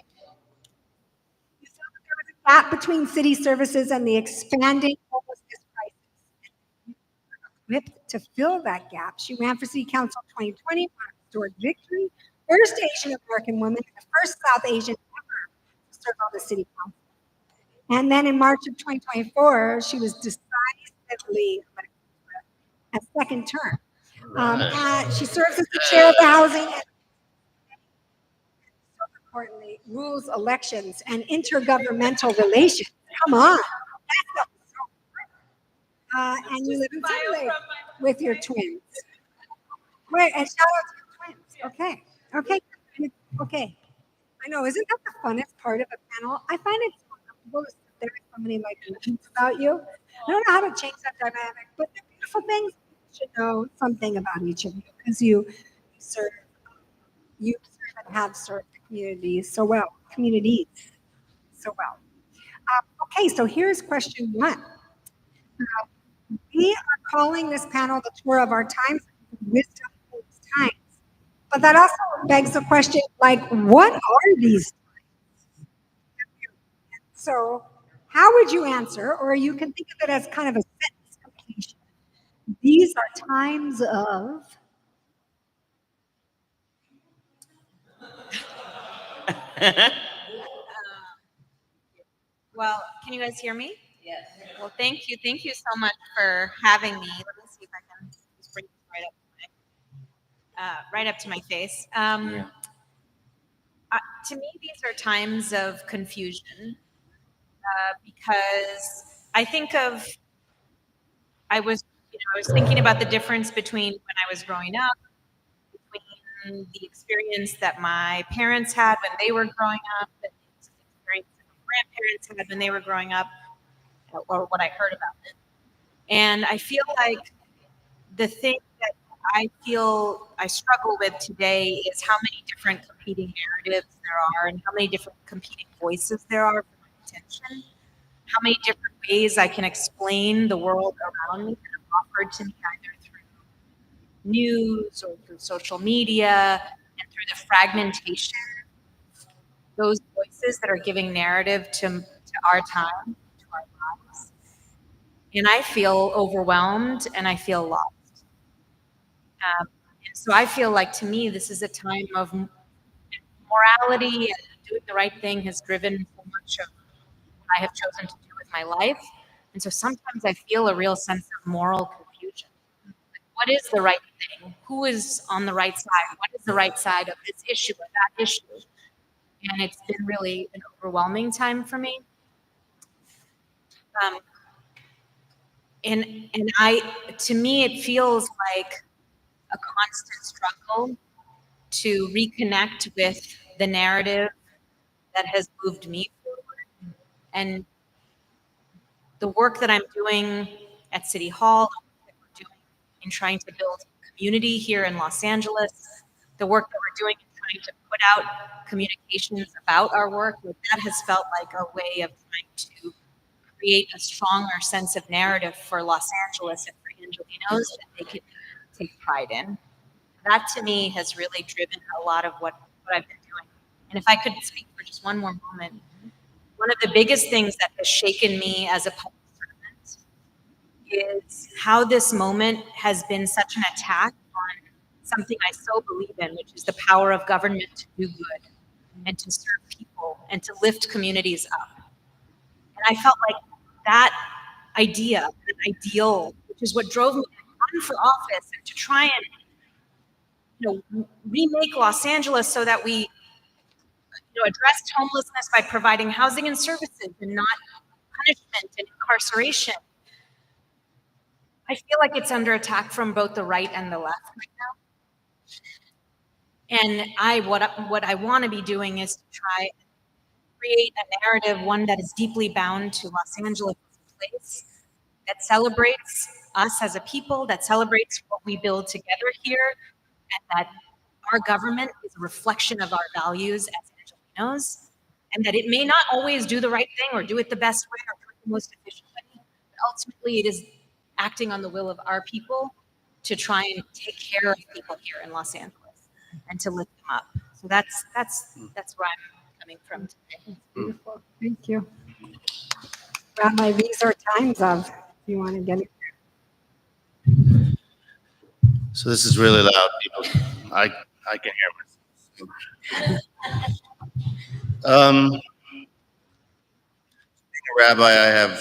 You saw that there was a gap between city services and the expanding homelessness crisis. Equipped to fill that gap, she ran for City Council 2020, won a historic victory, first Asian American woman, and the first South Asian ever to serve on the City Council. And then in March of 2024, she was decisively elected to a second term. She serves as the chair of the Housing and so importantly, rules elections and intergovernmental relations. Come on. That's and you live in Silver Lake with your twins. Wait, and shout out to your twins. Okay. Okay. Okay. I know, isn't that the funnest part of a panel? I find it so uncomfortable to sit there with somebody like legends about you. I don't know how to change that dynamic, but they're beautiful things. You should know something about each of you because you serve and have served the communities so well. Okay, so here's question 1. We are calling this panel the Torah of our times, wisdom in these times. But that also begs the question, like, what are these times? So how would you answer, or you can think of it as kind of a sentence completion. These are times of... Well, can you guys hear me? Yes. Well, thank you. Thank you so much for having me. Let me see if I can just bring this right up to my face. To me, these are times of confusion because I think of I was thinking about the difference between when I was growing up, between the experience that my parents had when they were growing up, and the experience that my grandparents had when they were growing up, or what I heard about it. And I feel like the thing that I feel I struggle with today is how many different competing narratives there are and how many different competing voices there are for my attention. How many different ways I can explain the world around me that are offered to me either through news or through social media and through the fragmentation those voices that are giving narrative to our time, to our lives. And I feel overwhelmed and I feel lost. And so I feel like to me, this is a time of morality and doing the right thing has driven so much of what I have chosen to do with my life. And so sometimes I feel a real sense of moral confusion. Like, what is the right thing? Who is on the right side? What is the right side of this issue or that issue? And it's been really an overwhelming time for me. Um, and to me, it feels like a constant struggle to reconnect with the narrative that has moved me forward. And the work that I'm doing at City Hall, that we're doing in trying to build community here in Los Angeles, the work that we're doing in trying to put out communications about our work, that has felt like a way of trying to create a stronger sense of narrative for Los Angeles and for Angelinos that they can take pride in. That to me has really driven a lot of what I've been doing. And if I could speak for just one more moment, one of the biggest things that has shaken me as a public servant is how this moment has been such an attack on something I so believe in, which is the power of government to do good and to serve people and to lift communities up. And I felt like that idea, that ideal, which is what drove me to run for office and to try and remake Los Angeles so that we addressed homelessness by providing housing and services and not punishment and incarceration. I feel like it's under attack from both the right and the left right now. And what I want to be doing is to try and create a narrative, one that is deeply bound to Los Angeles as a place, that celebrates us as a people, that celebrates what we build together here, and that our government is a reflection of our values as Angelinos, and that it may not always do the right thing or do it the best way or do it the most efficient way, but ultimately it is acting on the will of our people to try and take care of people here in Los Angeles and to lift them up. So that's where I'm coming from today. Beautiful. Thank you. Rabbi, these are times of, if you want to get it. So this is really loud, people. I can hear myself. Being a rabbi,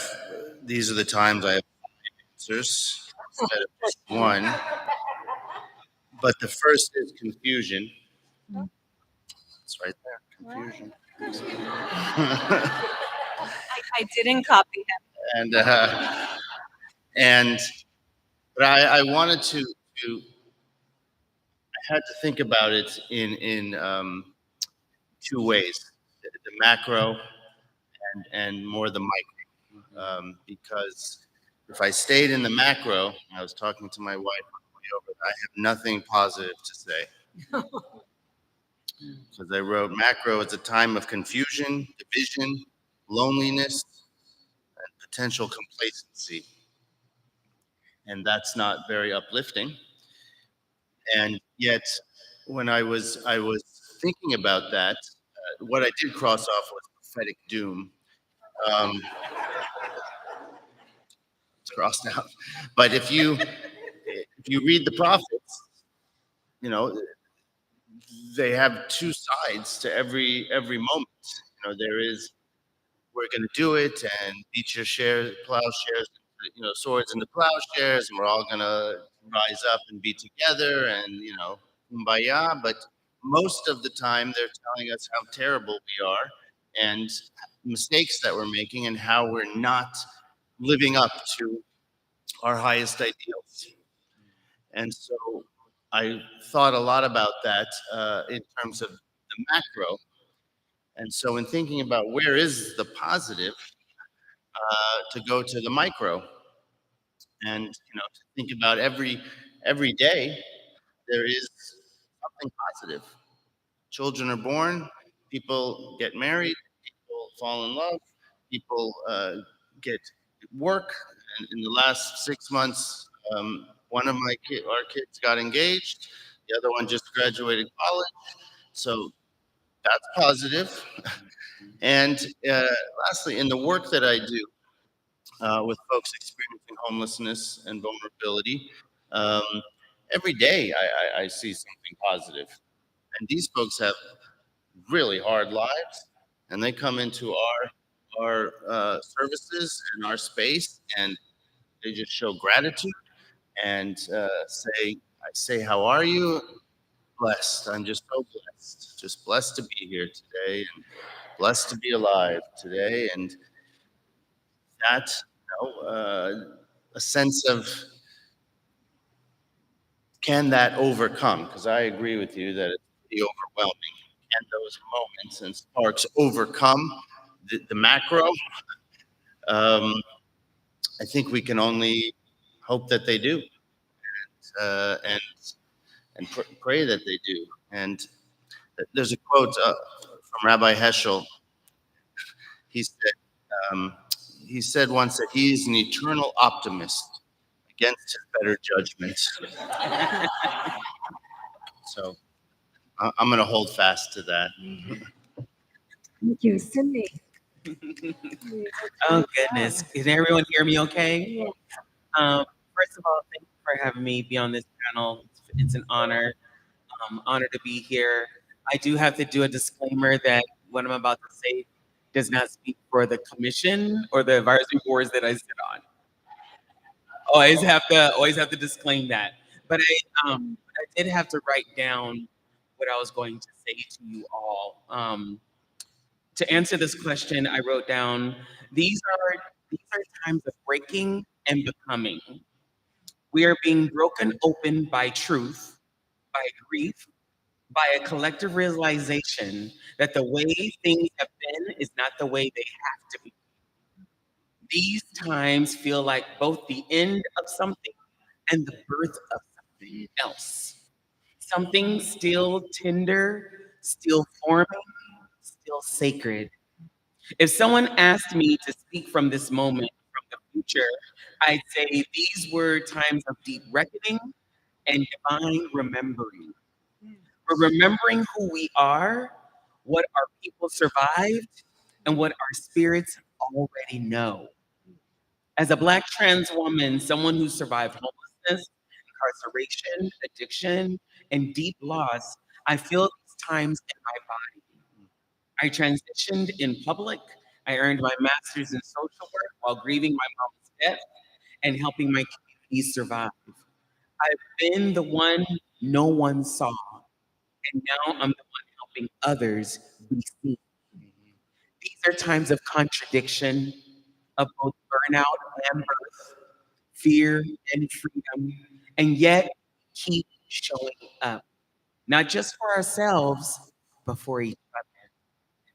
these are the times I have answers instead of just one. But the first is confusion. It's right there, confusion. I didn't copy him. But I wanted to I had to think about it in two ways: the macro and more the micro. Because if I stayed in the macro, I was talking to my wife on the way over. I have nothing positive to say because I wrote macro is a time of confusion, division, loneliness, and potential complacency, and that's not very uplifting. And yet, when I was thinking about that, what I did cross off was prophetic doom. Um, it's crossed out. But if you read the prophets, you know they have two sides to every moment. There is we're going to do it and beat your plowshares, swords into plowshares, and we're all going to rise up and be together and kumbaya. But most of the time, they're telling us how terrible we are and mistakes that we're making and how we're not living up to our highest ideals. And so I thought a lot about that in terms of the macro. And so in thinking about where is the positive, to go to the micro and to think about every day there is something positive. Children are born, people get married, people fall in love, people get work. And in the last 6 months, one of our kids got engaged, the other one just graduated college. So that's positive. And lastly, in the work that I do with folks experiencing homelessness and vulnerability, um, every day I see something positive. And these folks have really hard lives, and they come into our services and our space, and they just show gratitude and I say, how are you? Blessed. I'm just so blessed. Just blessed to be here today and blessed to be alive today. And that, a sense of can that overcome? Because I agree with you that it's pretty overwhelming. Can those moments and sparks overcome the macro? I think we can only hope that they do, and pray that they do. And there's a quote from Rabbi Heschel. He said, um, he said once that he is an eternal optimist against his better judgment. So I'm going to hold fast to that. Thank you, Cindy. Oh goodness, can everyone hear me okay? Yeah. First of all, thank you for having me be on this panel. It's an honor. Honor to be here. I do have to do a disclaimer that what I'm about to say does not speak for the commission or the advisory boards that I sit on. Always have to disclaim that. But I did have to write down what I was going to say to you all. To answer this question, I wrote down these are times of breaking and becoming. We are being broken open by truth, by grief, by a collective realization that the way things have been is not the way they have to be. These times feel like both the end of something and the birth of something else. Something still tender, still forming, still sacred. If someone asked me to speak from this moment, from the future, I'd say these were times of deep reckoning and divine remembering. We're remembering who we are, what our people survived, and what our spirits already know. As a Black trans woman, someone who survived homelessness, incarceration, addiction, and deep loss, I feel these times in my body. I transitioned in public. I earned my master's in social work while grieving my mom's death and helping my community survive. I've been the one no one saw, and now I'm the one helping others be seen. These are times of contradiction, of both burnout and birth, fear and freedom, and yet keep showing up, not just for ourselves, but for each other.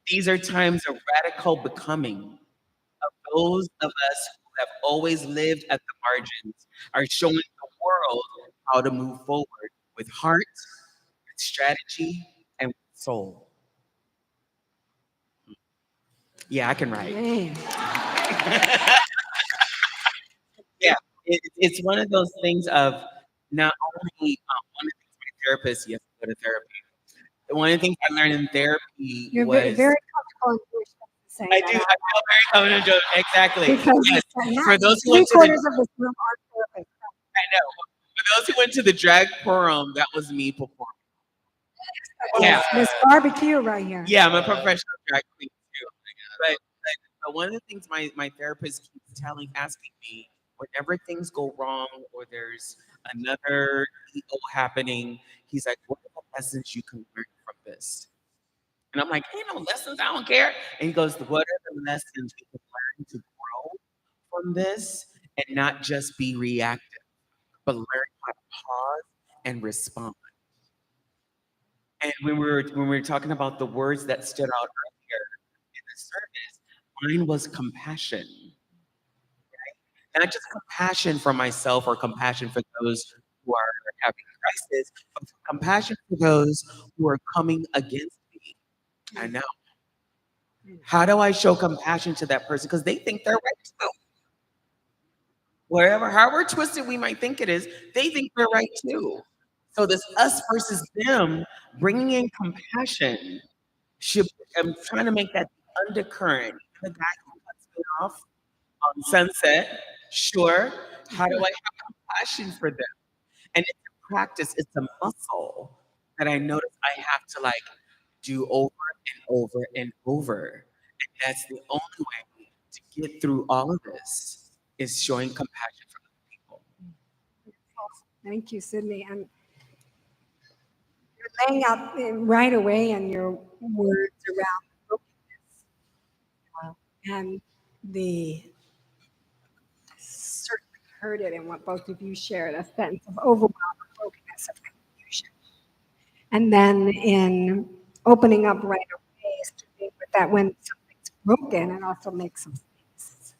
These are times of radical becoming, of those of us who have always lived at the margins, are showing the world how to move forward with heart, with strategy, and with soul. Yeah, I can write. Man. Yeah, it's one of those things of not only one of the things my therapist, yes, I go to therapy. One of the things I learned in therapy You're was very comfortable in Jewish saying I that do. I out feel very comfortable. Exactly. because Yes. it's For those who three went to the, quarters of this room are therapists. I know. For those who went to the drag forum, that was me performing. Yeah. This barbecue right here. Yeah, I'm a professional drag queen too. But one of the things my therapist keeps asking me, whenever things go wrong or there's another ego happening, he's like, what are the lessons you can learn from this? And I'm like, ain't no lessons, I don't care. And he goes, what are the lessons we can learn to grow from this and not just be reactive, but learn how to pause and respond? And when we were talking about the words that stood out earlier in the service, mine was compassion. Not just compassion for myself or compassion for those who are having crisis, but compassion for those who are coming against me. I know. How do I show compassion to that person? Because they think they're right too. However twisted we might think it is, they think they're right too. So this us versus them, bringing in compassion, I'm trying to make that undercurrent. The guy who cuts me off on Sunset, sure. How do I have compassion for them? And it's a practice, it's a muscle that I notice I have to like do over and over and over. And that's the only way to get through all of this is showing compassion for other people. Thank you, Sydney. And you're laying out right away in your words around brokenness and the certainly heard it in what both of you shared, a sense of overwhelm, of brokenness, of confusion. And then in opening up right away is to be with that when something's broken and also make some space.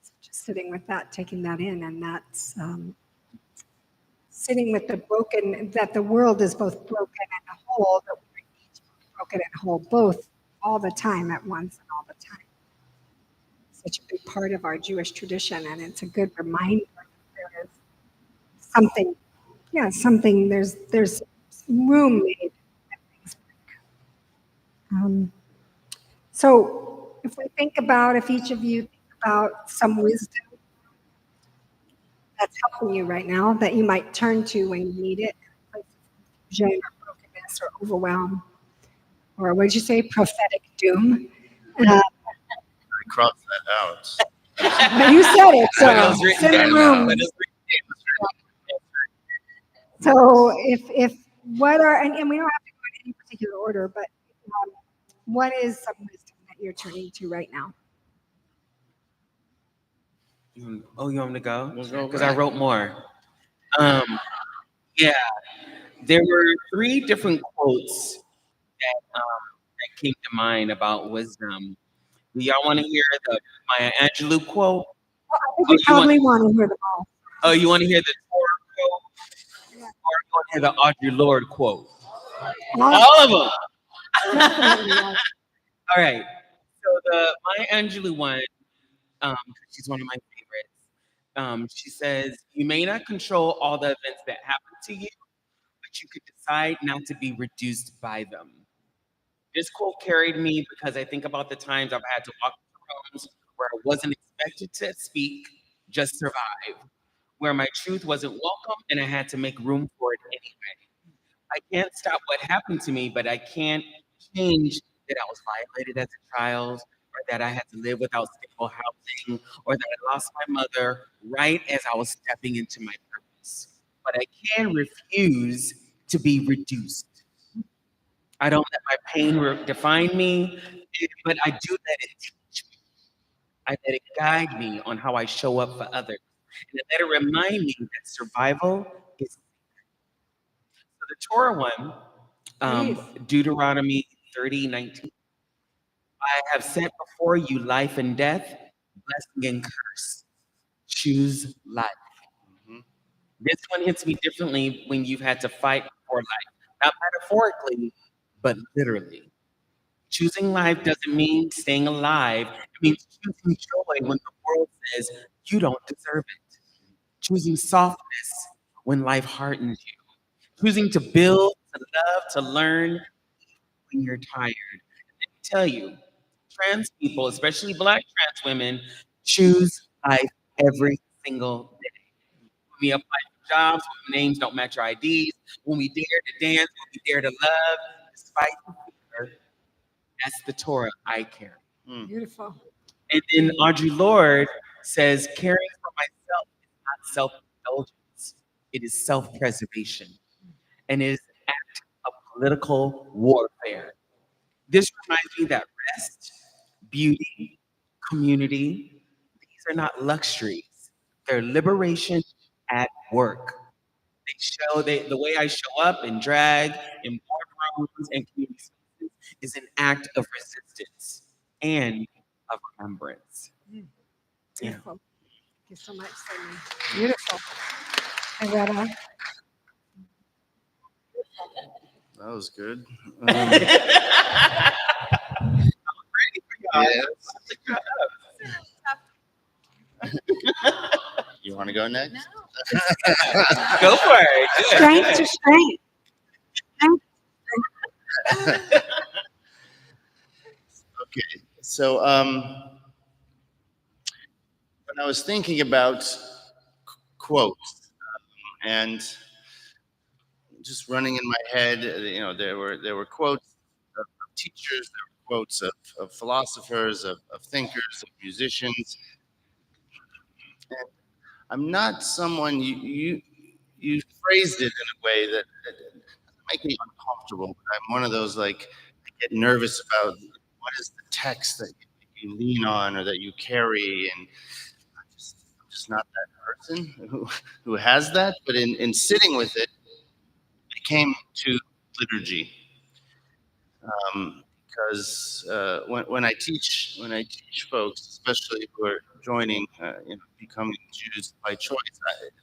So just sitting with that, taking that in, and that's sitting with the broken, that the world is both broken and whole, that we're each broken and whole, both all the time at once and all the time. Such a big part of our Jewish tradition, and it's a good reminder that there is something, something, there's room made that things break. So if we think about, if each of you think about some wisdom that's helping you right now, that you might turn to when you need it, confusion or brokenness or overwhelm, or what did you say, prophetic doom? I crossed that out. But you said it, so When it was it's written in the down. room. When it was So if what are, and we don't have to go in any particular order, but what is some wisdom that you're turning to right now? Oh, you want me to go? We'll go Because I back. wrote more. Yeah, there were 3 different quotes that came to mind about wisdom. Do y'all want to hear the Maya Angelou quote? I think you probably want to hear them all. Oh, you want to hear the Torah quote? Or you want to hear the Audre Lorde quote? All of them. Definitely, yes. All right. So the Maya Angelou one, she's one of my favorites. She says, "You may not control all the events that happen to you, but you could decide not to be reduced by them." This quote carried me because I think about the times I've had to walk into rooms where I wasn't expected to speak, just survive, where my truth wasn't welcome and I had to make room for it anyway. I can't stop what happened to me, but I can't change that I was violated as a child, or that I had to live without stable housing, or that I lost my mother right as I was stepping into my purpose. But I can refuse to be reduced. I don't let my pain define me, but I do let it teach me. I let it guide me on how I show up for others. And I let it remind me that survival is. So the Torah one, Deuteronomy 30:19. I have set before you life and death, blessing and curse. Choose life. Mhm. This one hits me differently when you've had to fight for life, not metaphorically, but literally. Choosing life doesn't mean staying alive. It means choosing joy when the world says you don't deserve it. Choosing softness when life hardens you. Choosing to build, to love, to learn when you're tired. Let me tell you, trans people, especially Black trans women, choose life every single day. When we apply for jobs, when names don't match our IDs, when we dare to dance, when we dare to love, despite the fear, that's the Torah I carry. Beautiful. And then Audre Lorde says, caring for myself is not self-indulgence. It is self-preservation. And it is an act of political warfare. This reminds me that rest, beauty, community, these are not luxuries. They're liberation at work. The way I show up in drag, in boardrooms, and community spaces is an act of resistance and of remembrance. Yeah. Beautiful. Thank you so much, Sydney. Beautiful. Loretta. That was good. Yeah. You want to go next? Go for it. Strength to strength. So when I was thinking about quotes and just running in my head, there were quotes of teachers, there were quotes of philosophers, of thinkers, of musicians. And I'm not someone you phrased it in a way that doesn't make me uncomfortable. But I'm one of those like I get nervous about what is the text that you lean on or that you carry, and I'm just not that person who has that. But in sitting with it, I came to liturgy. Because when I teach folks, especially who are joining, becoming Jews by choice,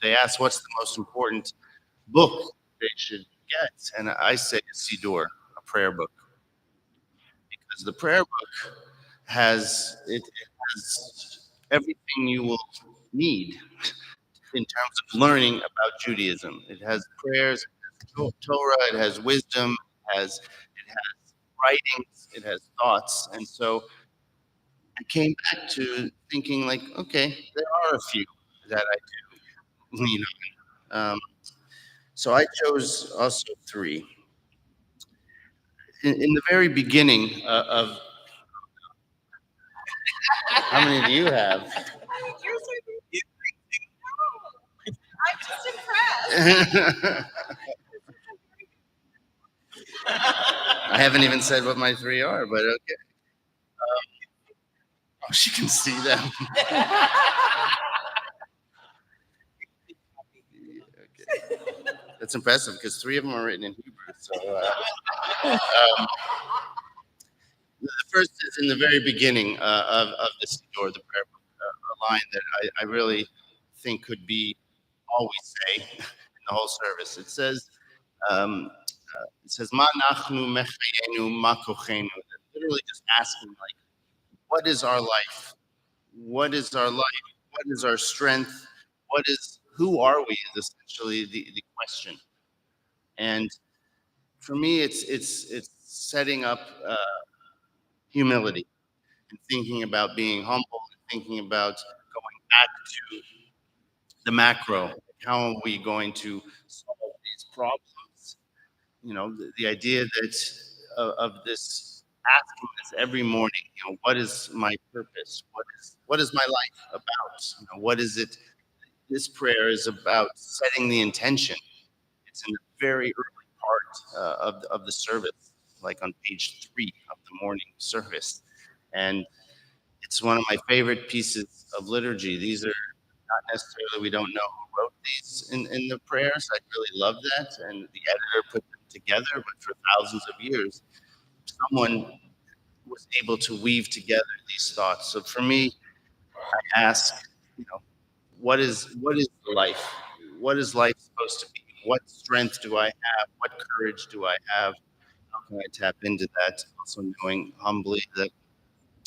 they ask what's the most important book they should get, and I say a siddur, a prayer book, because the prayer book it has everything you will need in terms of learning about Judaism. It has prayers, it has Torah, it has wisdom, it has writings, it has thoughts. And so I came back to thinking like, okay, there are a few that I do lean on. So I chose also three. In the very beginning of how many do you have? I mean, yours are no. I'm just impressed. I haven't even said what my three are, but okay. Oh, she can see them. Okay. That's impressive because three of them are written in Hebrew. So um, the first is in the very beginning of the Siddur, the prayer book, a line that I really think could be all we say in the whole service. It says, "Ma nachnu mechayenu ma kochenu." Literally just asking, like, what is our life? What is our life? What is our strength? Who are we? Is essentially the question. And for me, it's setting up humility and thinking about being humble and thinking about going back to the macro. How are we going to solve these problems? The idea that of this asking this every morning. What is my purpose? What is my life about? What is it? This prayer is about setting the intention. It's in the very early part of the service, like on page 3 of the morning service. And it's one of my favorite pieces of liturgy. These are not necessarily, we don't know who wrote these in the prayers. I really love that. And the editor put them together, but for thousands of years, someone was able to weave together these thoughts. So for me, I ask, you know, what is life? What is life supposed to be? What strength do I have? What courage do I have? How can I tap into that? Also knowing humbly that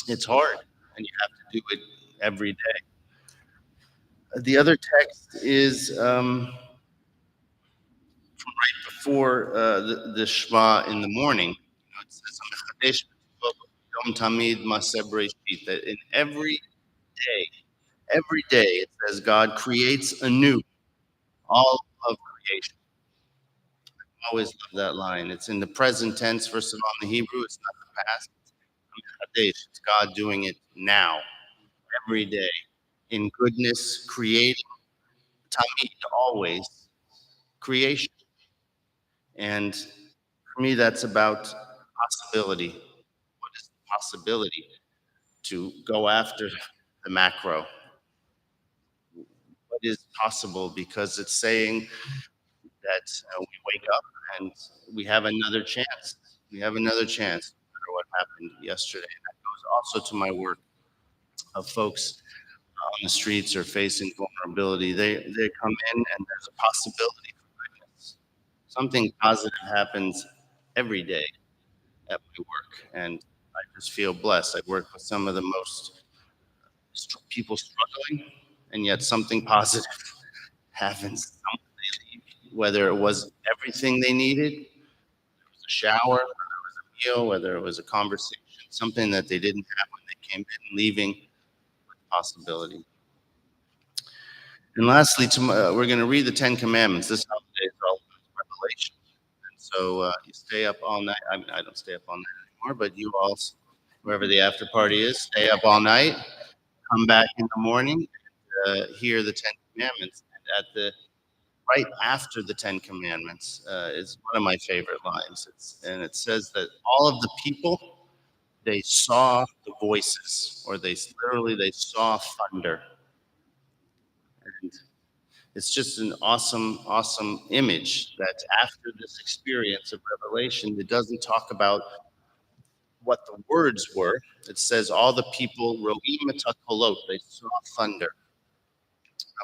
it's hard and you have to do it every day. The other text is from right before the Shema in the morning. It says, "Mechadesh Yom Tamid Maseh Bereshit," that in every day it says God creates anew all of creation. I always love that line. It's in the present tense, first of all, in the Hebrew. It's not the past. It's God doing it now, every day, in goodness, creating, tamid, always, creation. And for me, that's about possibility. What is the possibility to go after the macro? What is possible? Because it's saying that we wake up and we have another chance. We have another chance, no matter what happened yesterday. And that goes also to my work of folks on the streets or facing vulnerability. They come in and there's a possibility for goodness. Something positive happens every day at my work, and I just feel blessed. I work with some of the most people struggling, and yet something positive happens. They leave, whether it was everything they needed, a shower, whether it was a meal, whether it was a conversation, something that they didn't have when they came in, leaving with possibility. And lastly, we're going to read the Ten Commandments. This holiday is all about Revelation. And so you stay up all night. I mean, I don't stay up all night anymore, but you all, wherever the after party is, stay up all night, come back in the morning, and hear the Ten Commandments. And at the right after the Ten Commandments is one of my favorite lines. And it says that all of the people, they saw the voices, or they saw thunder. And it's just an awesome, awesome image that after this experience of revelation, it doesn't talk about what the words were. It says all the people, ro'im et hakolot, they saw thunder.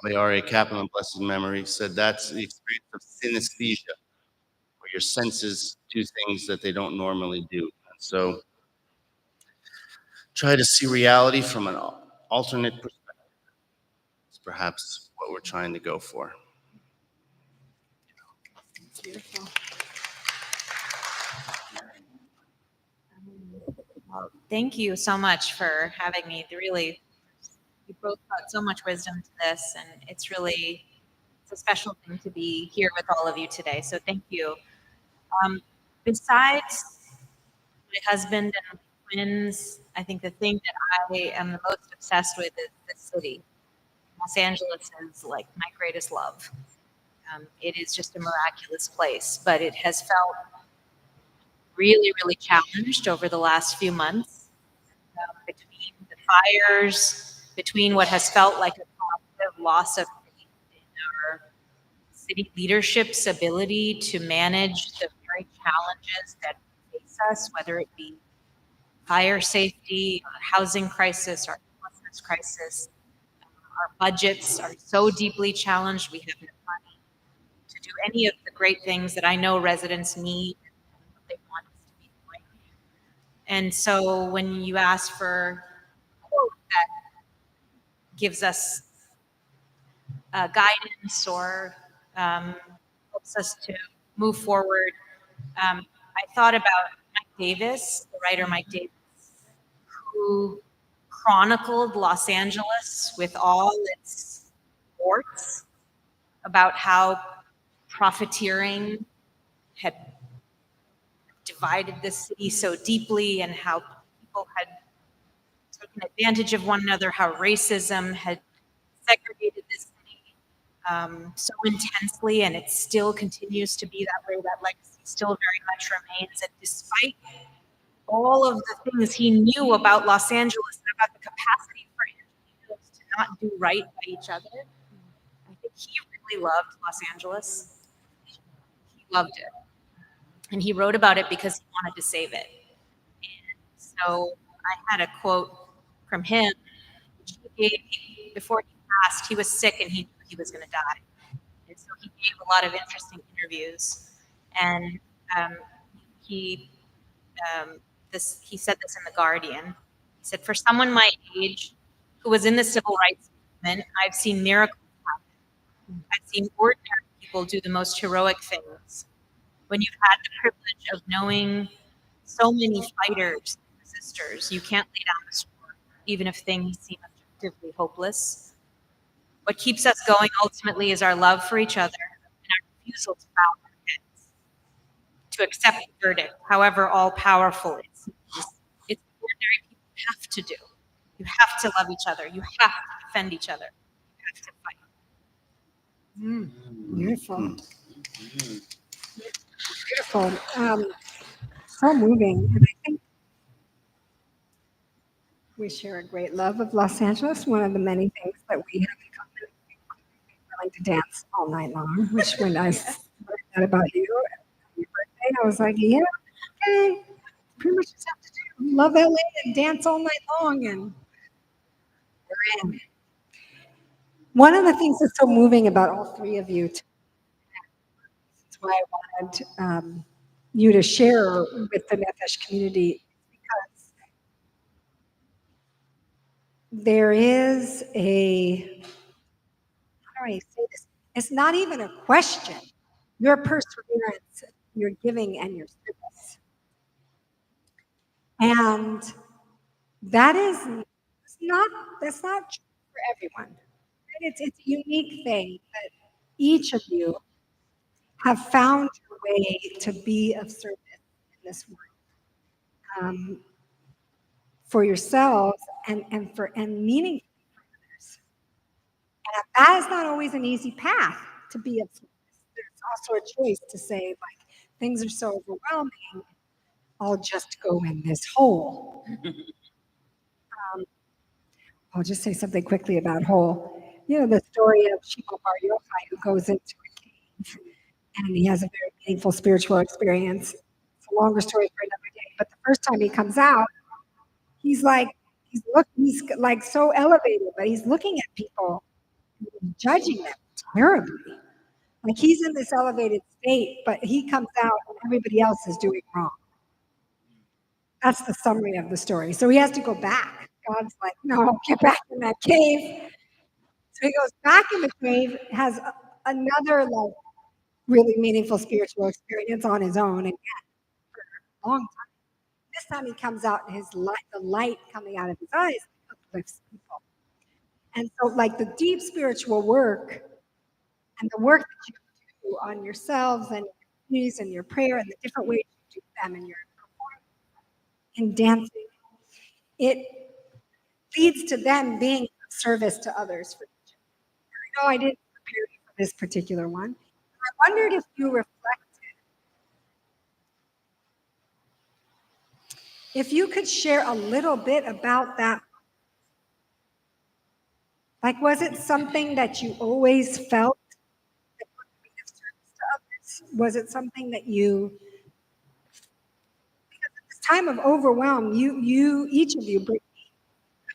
Rabbi Aryeh Kaplan, blessed memory, said that's the experience of synesthesia, where your senses do things that they don't normally do. And so try to see reality from an alternate perspective. It's perhaps what we're trying to go for. Beautiful. Well, thank you so much for having me. Really, you both brought so much wisdom to this, and it's a special thing to be here with all of you today. So thank you. Besides my husband and my twins, I think the thing that I am the most obsessed with is this city. Los Angeles is like my greatest love. It is just a miraculous place, but it has felt really, really challenged over the last few months, between the fires, between what has felt like a collective loss of faith in our city leadership's ability to manage the very challenges that face us, whether it be fire safety, or housing crisis, or homelessness crisis. Our budgets are so deeply challenged. We have no money to do any of the great things that I know residents need and what they want us to be doing. And so when you ask for a quote that gives us guidance or helps us to move forward, I thought about Mike Davis, the writer Mike Davis, who chronicled Los Angeles with all its warts, about how profiteering had divided the city so deeply and how people had taken advantage of one another, how racism had segregated this city so intensely, and it still continues to be that way. That legacy still very much remains. And despite all of the things he knew about Los Angeles and about the capacity for Angelenos to not do right by each other, I think he really loved Los Angeles. He loved it. And he wrote about it because he wanted to save it. And so I had a quote from him, which he gave me before he passed. He was sick and he knew he was going to die. And so he gave a lot of interesting interviews. And he said this in The Guardian. He said, "For someone my age who was in the civil rights movement, I've seen miracles happen. I've seen ordinary people do the most heroic things. When you've had the privilege of knowing so many fighters and resistors, you can't lay down the sword, even if things seem objectively hopeless. What keeps us going ultimately is our love for each other and our refusal to bow our heads, to accept the verdict, however all-powerful it seems. It's what ordinary people have to do. You have to love each other. You have to defend each other. You have to fight." Beautiful. Beautiful. So moving. And I think we share a great love of Los Angeles. One of the many things that we have in common is we're willing to dance all night long, which when I learned that about you on your birthday, I was like, yeah, okay. Pretty much just have to do. Love LA and dance all night long. And we're in. One of the things that's so moving about all three of you, that's why I wanted you to share with the Nefesh community, because there is how do I say this? It's not even a question. Your perseverance, your giving, and your service And that is not that's not true for everyone. Right? It's a unique thing that each of you have found your way to be of service in this world, for yourselves and meaningful for others. And that is not always an easy path to be of service. There's also a choice to say, like, things are so overwhelming, I'll just go in this hole. I'll just say something quickly about hole. You know, the story of Shimon Bar Yochai, who goes into a cave and he has a very meaningful spiritual experience. It's a longer story for another day. But the first time he comes out, he's like, he's like so elevated, but he's looking at people and judging them terribly. Like he's in this elevated state, but he comes out and everybody else is doing wrong. That's the summary of the story. So he has to go back. God's like, no, get back in that cave. So he goes back in the cave, has another like really meaningful spiritual experience on his own again for a long time. This time he comes out and the light coming out of his eyes uplifts people. And so like the deep spiritual work and the work that you do on yourselves and your communities and your prayer and the different ways you do them and your performance and dancing, it leads to them being of service to others for each other. I didn't prepare you for this particular one. I wondered if you reflected, if you could share a little bit about that. Like, was it something that you always felt that would be of service to others? Was it something that you, because at this time of overwhelm, each of you bring me.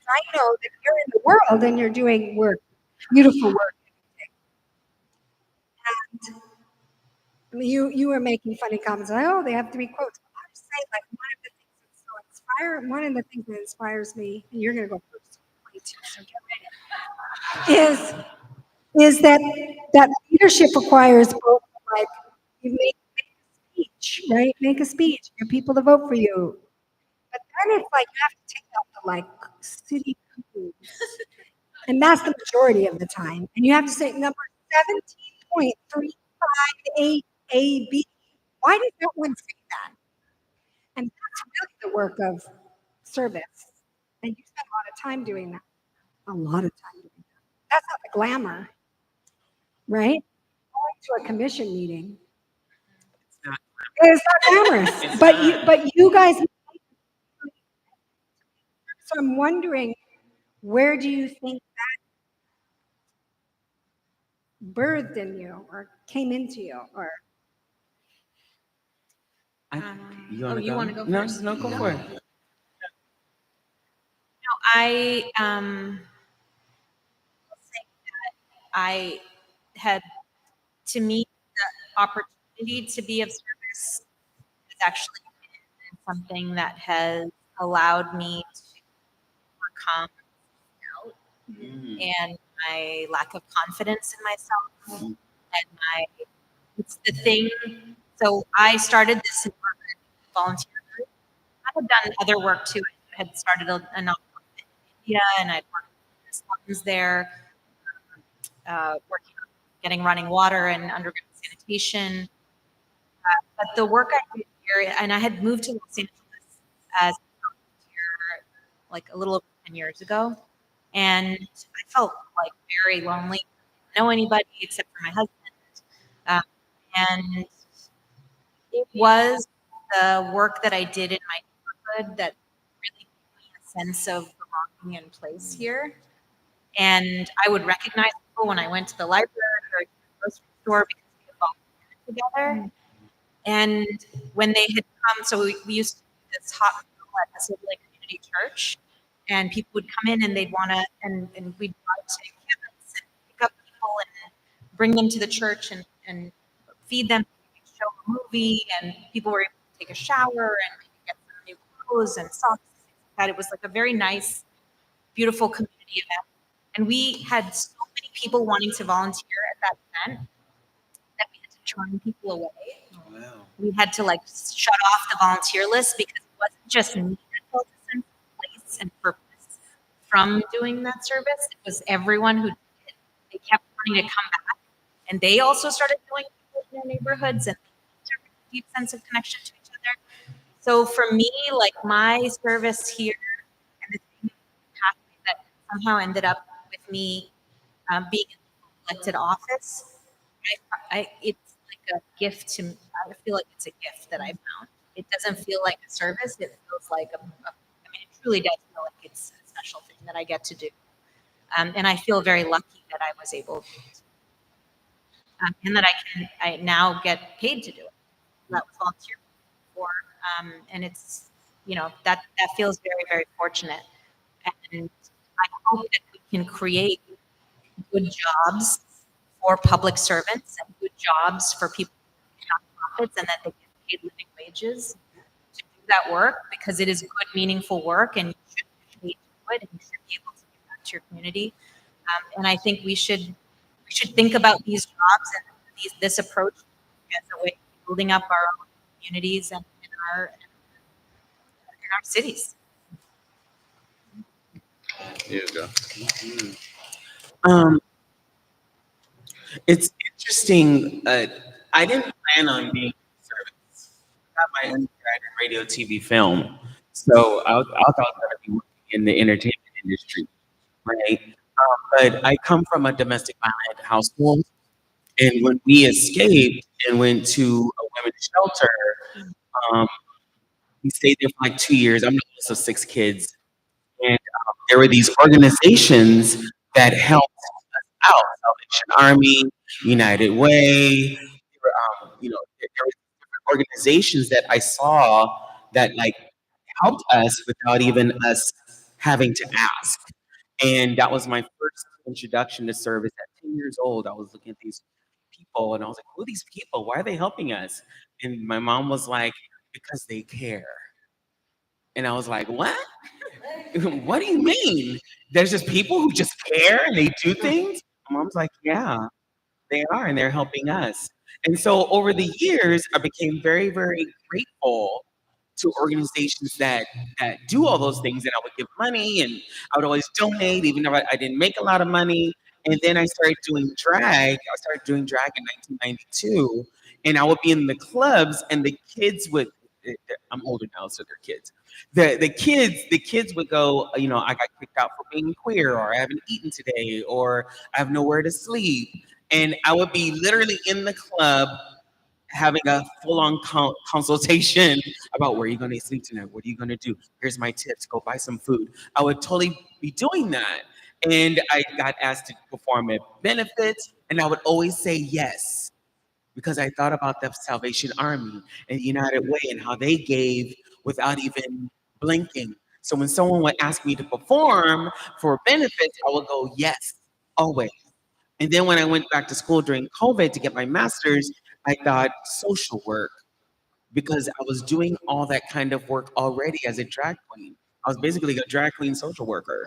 I know that you're in the world and you're doing work, beautiful work. And I mean, you were making funny comments like, oh, they have 3 quotes. I just say, like, one of the things that inspires me, and you're going to go first, 22, so get ready, is that leadership requires both, like, you make a speech, right? Make a speech, get people to vote for you. But then it's like you have to take out the, like, city codes. And that's the majority of the time. And you have to say number 17.358 AB. Why did no one say that? And that's really the work of service. And you spend a lot of time doing that. A lot of time doing that. That's not the glamour, right? Going to a commission meeting. It's not glamorous. But you guys, so I'm wondering, where do you think that birthed in you or came into you? Or You want to go No, first? No, go for it. I will say that I had, to me, the opportunity to be of service has actually been something that has allowed me to overcome doubt and my lack of confidence in myself and it's the thing. So I started this volunteer group. I had done other work too. I had started a nonprofit in India and I'd worked with slums there, working on getting running water and underground sanitation. But the work I did here, and I had moved to Los Angeles as a volunteer like a little over 10 years ago. And I felt like very lonely. I didn't know anybody except for my husband. And it was the work that I did in my neighborhood that really gave me a sense of belonging and place here. And I would recognize people when I went to the library or to the grocery store because we had volunteered together. And when they had come, so we used to do this hot meal at the Silver Lake Community Church, and people would come in and they'd want to, and we'd go out to campus and pick up people and bring them to the church and feed them, show a movie, and people were able to take a shower and maybe get some new clothes and socks. That it was like a very nice, beautiful community event. And we had so many people wanting to volunteer at that event that we had to turn people away. Wow. We had to like shut off the volunteer list because it wasn't just me that sense and purpose from doing that service. It was everyone who did it. They kept wanting to come back, and they also started knowing people in their neighborhoods, and they had a deep sense of connection to each other. So for me, like my service here and the thing pathway that somehow ended up with me being in elected office, it's like a gift to me. I feel like it's a gift that I found. It doesn't feel like a service. It feels like I mean, it truly does feel like it's a special thing that I get to do. And I feel very lucky that I was able to, and that I now get paid to do it. That was volunteer before. And it's, that feels very, very fortunate. And I hope that we can create good jobs for public servants and good jobs for people in nonprofits, and that they get paid living wages to do that work, because it is good, meaningful work, and you should get paid to do it, and you should be able to give back to your community. And I think we should think about these jobs and this approach as a way of building up our own communities and in our cities. Here you go. It's interesting. I didn't plan on being in service. I got my undergrad in radio, TV, film. So I thought I'd be working in the entertainment industry, right? But I come from a domestic violent household. And when we escaped and went to a women's shelter, um, we stayed there for like 2 years. I'm the oldest of 6 kids. And there were these organizations that helped us out. Salvation Army, United Way. There were different organizations that I saw that like helped us without even us having to ask. And that was my first introduction to service. At 10 years old, I was looking at these people and I was like, who are these people? Why are they helping us? And my mom was like, because they care. And I was like, what? What do you mean? There's just people who just care and they do things? My mom's like, yeah, they are, and they're helping us. And so over the years, I became very, very grateful to organizations that do all those things. And I would give money and I would always donate, even though I didn't make a lot of money. And then I started doing drag. I started doing drag in 1992. And I would be in the clubs, and the kids would, I'm older now, so they're kids. The kids would go, I got kicked out for being queer, or I haven't eaten today, or I have nowhere to sleep. And I would be literally in the club having a full-on consultation about where are you going to sleep tonight? What are you going to do? Here's my tips. Go buy some food. I would totally be doing that. And I got asked to perform at benefits, and I would always say yes, because I thought about the Salvation Army and United Way and how they gave without even blinking. So when someone would ask me to perform for benefits, I would go yes, always. And then when I went back to school during COVID to get my master's, I thought social work, because I was doing all that kind of work already as a drag queen. I was basically a drag queen social worker,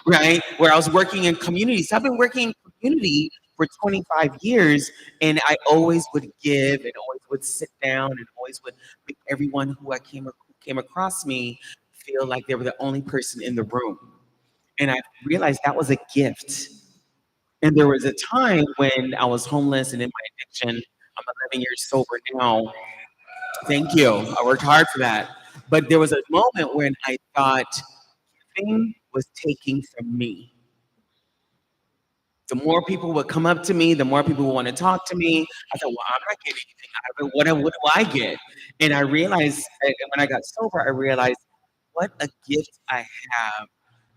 right? Where I was working in communities. I've been working in community for 25 years, and I always would give and always would sit down and always would make everyone who came across me feel like they were the only person in the room. And I realized that was a gift. And there was a time when I was homeless and in my addiction. I'm 11 years sober now. Thank you. I worked hard for that. But there was a moment when I thought giving was taking from me. The more people would come up to me, the more people would want to talk to me. I thought, well, I'm not getting anything out of it. What do I get? And I realized when I got sober, I realized what a gift I have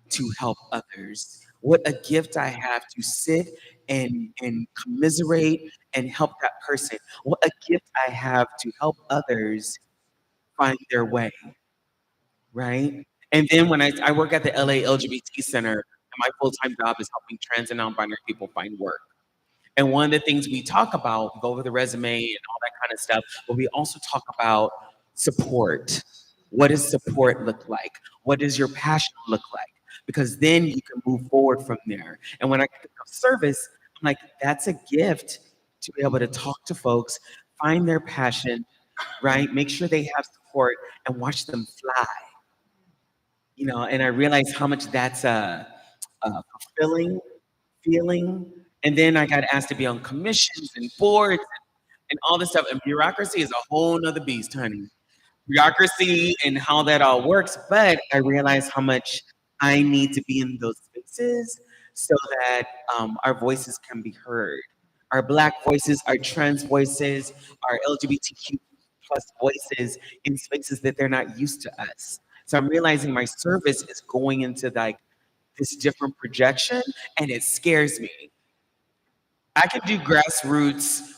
to help others. What a gift I have to sit and commiserate and help that person. What a gift I have to help others find their way, right? And then when I work at the LA LGBT Center, and my full-time job is helping trans and non-binary people find work. And one of the things we talk about, we go over the resume and all that kind of stuff, but we also talk about support. What does support look like? What does your passion look like? Because then you can move forward from there. And when I think of service, I'm like, that's a gift to be able to talk to folks, find their passion, right? Make sure they have support and watch them fly. and I realized how much that's a fulfilling feeling. And then I got asked to be on commissions and boards and all this stuff. And bureaucracy is a whole nother beast, honey. Bureaucracy and how that all works. But I realized how much I need to be in those spaces so that our voices can be heard. Our Black voices, our trans voices, our LGBTQ plus voices in spaces that they're not used to us. So I'm realizing my service is going into like this different projection, and it scares me. I can do grassroots,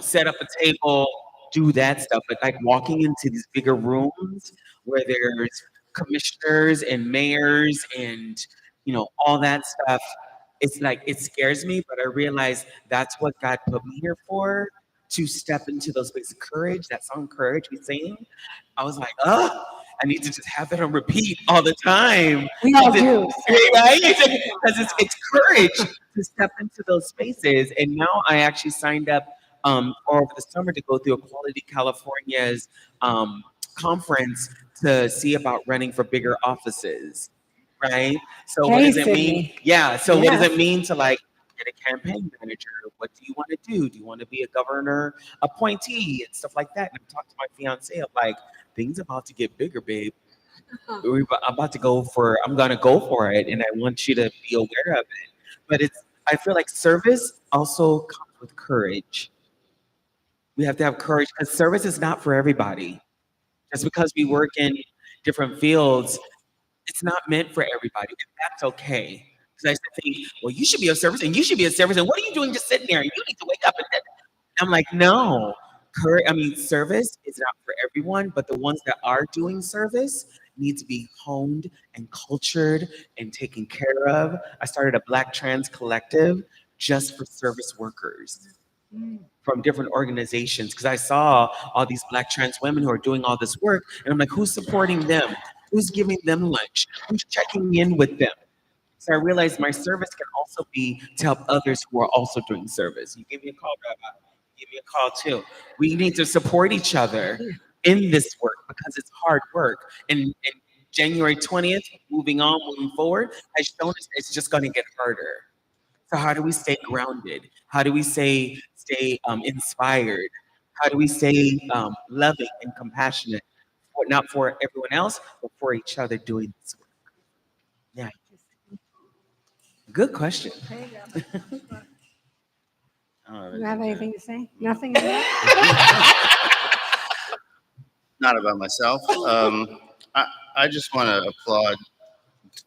set up a table, do that stuff, but like walking into these bigger rooms where there's commissioners and mayors and all that stuff, it's like it scares me, but I realize that's what God put me here for, to step into those spaces of courage. That song Courage we sing. I was like, oh, I need to just have that on repeat all the time. We all do. Right? Because it's courage to step into those spaces. And now I actually signed up over the summer to go through Equality California's conference to see about running for bigger offices. Right? So what Hey, does it mean? Sydney. Yeah. So what does Yes. it mean to like get a campaign manager? What do you want to do? Do you want to be a governor appointee and stuff like that? And I talked to my fiance of like, things about to get bigger, babe. I'm about to go for. I'm gonna go for it, and I want you to be aware of it. But I feel like service also comes with courage. We have to have courage because service is not for everybody. Just because we work in different fields, it's not meant for everybody, and that's okay. Because I used to think, well, you should be of service, and you should be of service, and what are you doing just sitting there? And you need to wake up. And I'm like, no. Service is not for everyone, but the ones that are doing service need to be honed and cultured and taken care of. I started a Black Trans Collective just for service workers from different organizations because I saw all these Black trans women who are doing all this work, and I'm like, who's supporting them? Who's giving them lunch? Who's checking in with them? So I realized my service can also be to help others who are also doing service. You give me a call, Rabbi. Give me a call too. We need to support each other in this work because it's hard work. And January 20th, moving forward, has shown us it's just going to get harder. So how do we stay grounded? How do we stay inspired? How do we stay loving and compassionate, not for everyone else, but for each other doing this work? Yeah. Good question. Do you have anything to say? Nothing? Else? Not about myself. I just want to applaud.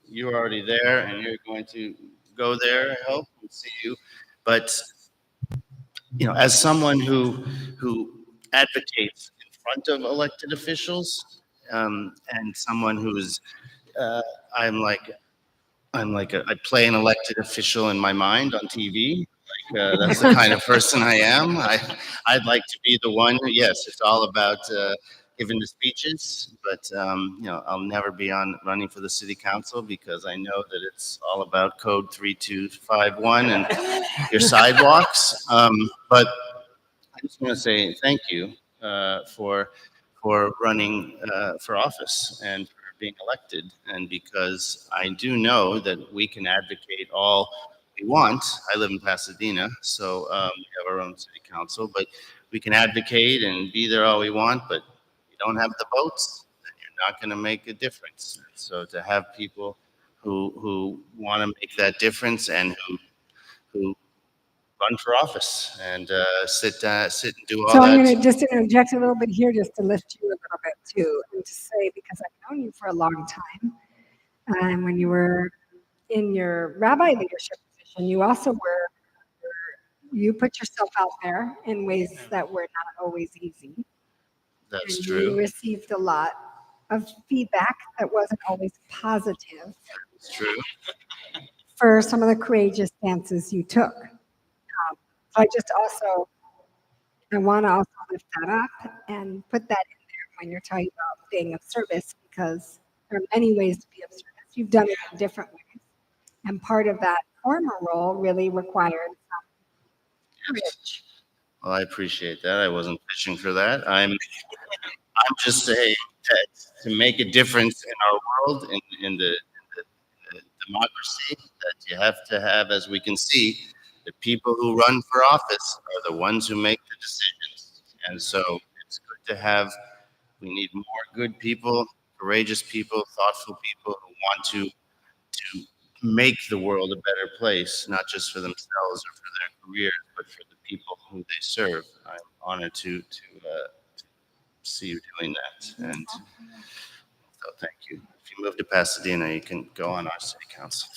You're already there, and you're going to go there. I hope and see you. But as someone who advocates in front of elected officials, and someone who's, uh, I'm like I play an elected official in my mind on TV. That's the kind of person I am. I'd like to be the one. Yes, it's all about giving the speeches, but I'll never be on running for the city council because I know that it's all about code 3251 and your sidewalks. But I just want to say thank you for running for office and for being elected, and because I do know that we can advocate all we want. I live in Pasadena, so we have our own city council, but we can advocate and be there all we want, but if you don't have the votes, then you're not going to make a difference. So to have people who want to make that difference and who run for office and sit and do all So that. I'm going to just interject a little bit here just to lift you a little bit too, and to say, because I've known you for a long time, and when you were in your rabbi leadership position, you also you put yourself out there in ways that were not always easy. That's And true. you received a lot of feedback that wasn't always positive It's true. for some of the courageous stances you took. So I want to also lift that up and put that in there when you're talking about being of service, because there are many ways to be of service. You've done it in different ways. And part of that former role really required some courage. Well, I appreciate that. I wasn't fishing for that. I'm just saying that to make a difference in our world, in the democracy, that you have to have, as we can see, the people who run for office are the ones who make the decisions. And so it's good to have, we need more good people, courageous people, thoughtful people who want to make the world a better place, not just for themselves or for their careers, but for the people who they serve. I'm honored to see you doing that. And so thank you. If you move to Pasadena, you can go on our city council.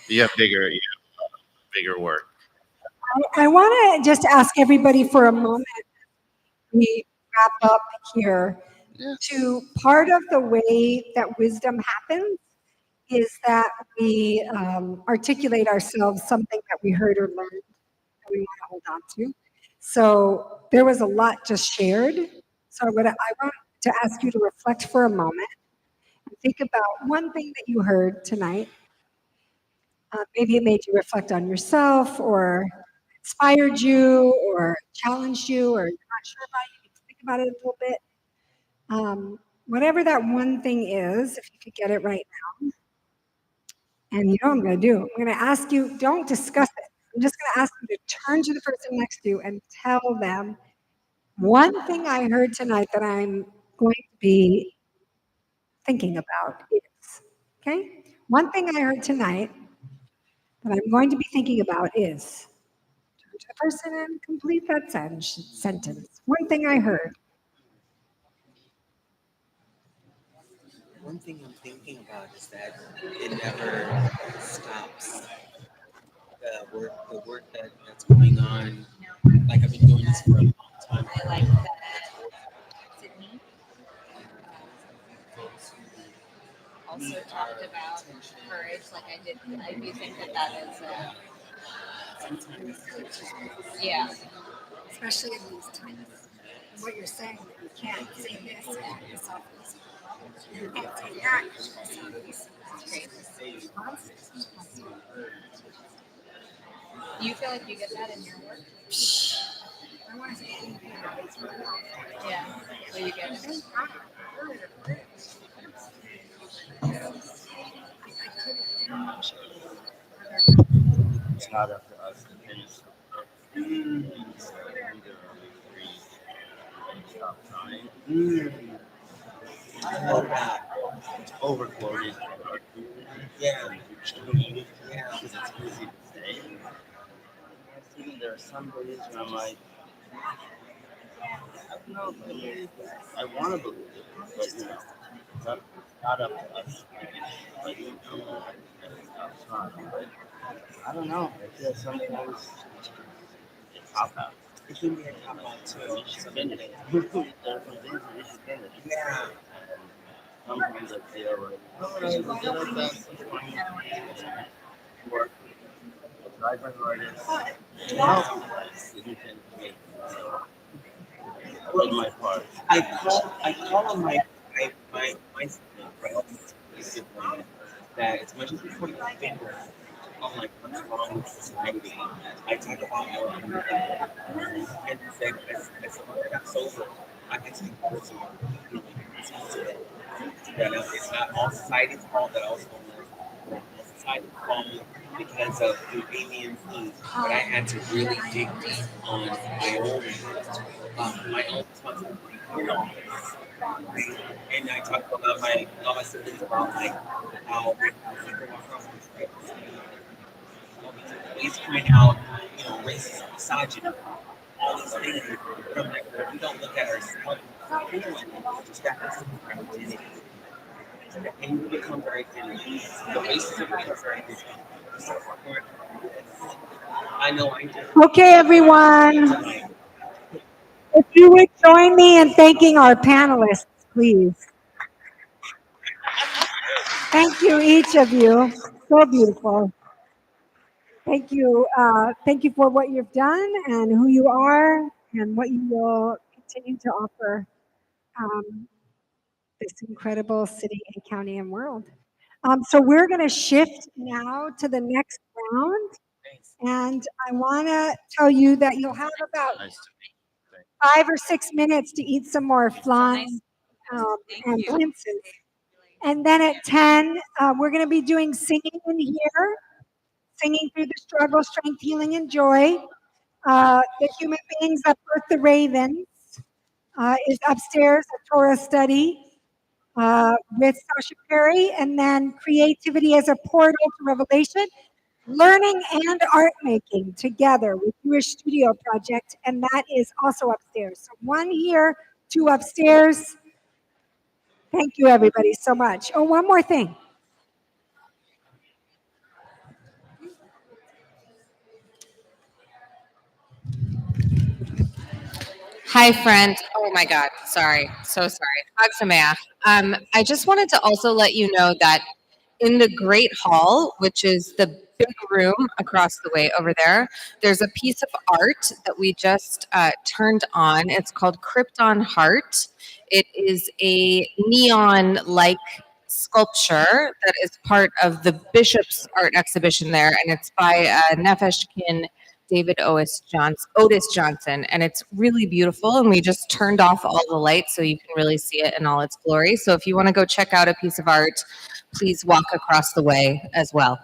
You have bigger work. I want to just ask everybody for a moment. We wrap up here. To part of the way that wisdom happens is that we articulate ourselves something that we heard or learned that we want to hold on to. So there was a lot just shared. So I want to ask you to reflect for a moment and think about one thing that you heard tonight. Maybe it made you reflect on yourself or inspired you or challenged you or you're not sure about it. You need to think about it a little bit. Whatever that one thing is, if you could get it right now. And you know what I'm going to do? I'm going to ask you, don't discuss it. I'm just going to ask you to turn to the person next to you and tell them one thing I heard tonight that I'm going to be thinking about is, okay? One thing I heard tonight that I'm going to be thinking about is, turn to the person and complete that sentence. One thing I heard. One thing I'm thinking about is that it never stops. The work that's going on. Like I've been doing this for a long time. I like that. Sydney also talked about courage. Like I do think that is yeah. Especially in these times. And what you're saying, that you can't say this and this office. You can't say that and this office. Do you feel like you get that in your work? I want to say anything about it. Yeah. Will you get it? It's not up to us to finish. Stop trying. I love that. It's overquoted. Yeah. Yeah. Because it's easy to say. Even there are some days where I'm like, I don't know if I believe that. I want to believe it, but it's not up to us. Like, stop trying. But I don't know. I feel sometimes it's cop out. It can be a cop out too. You should finish it. There are some things that you should finish. Yeah. Sometimes I feel like, oh, I will get our best. Work. Try my hardest. Help. Didn't make I did my part. I call on my friends discipline that as much as we point the finger on like what's wrong with society, I talk about our own and say as someone that got sober, I can take personal responsibility. That it's not all society's fault that I was homeless. Society's fault because of the alien food, but I had to really dig deep on my own responsibility for all this. And I talk about all my siblings about like how we can walk across the street. Always point out, racism, misogyny, all these things from like where we don't look at ourselves. Just that has to be our identity. And you become very identity. The racism becomes very identity. I know I do. Okay, everyone. If you would join me in thanking our panelists, please. Thank you, each of you. So beautiful. Thank you. Thank you for what you've done and who you are and what you will continue to offer this incredible city and county and world. So we're going to shift now to the next round. And I want to tell you that you'll have about Nice to meet you. 5 or 6 minutes to eat some more flan and blintzes. And then at 10, we're going to be doing singing in here, singing through the struggle, strength, healing, and joy. The human beings that birth the ravens is upstairs, a Torah study with Sasha Perry, and then creativity as a portal to revelation, learning and art making together with Jewish Studio Project, and that is also upstairs. So 1 here, 2 upstairs. Thank you, everybody, so much. Oh, one more thing. Hi, friend. Oh my God. Sorry. So sorry. Hag Sameach. I just wanted to also let you know that in the Great Hall, which is the big room across the way over there, there's a piece of art that we just turned on. It's called Krypton Heart. It is a neon-like sculpture that is part of the Bishop's art exhibition there, and it's by Nefesh David Otis Johnson, and it's really beautiful. And we just turned off all the lights so you can really see it in all its glory. So if you want to go check out a piece of art, please walk across the way as well.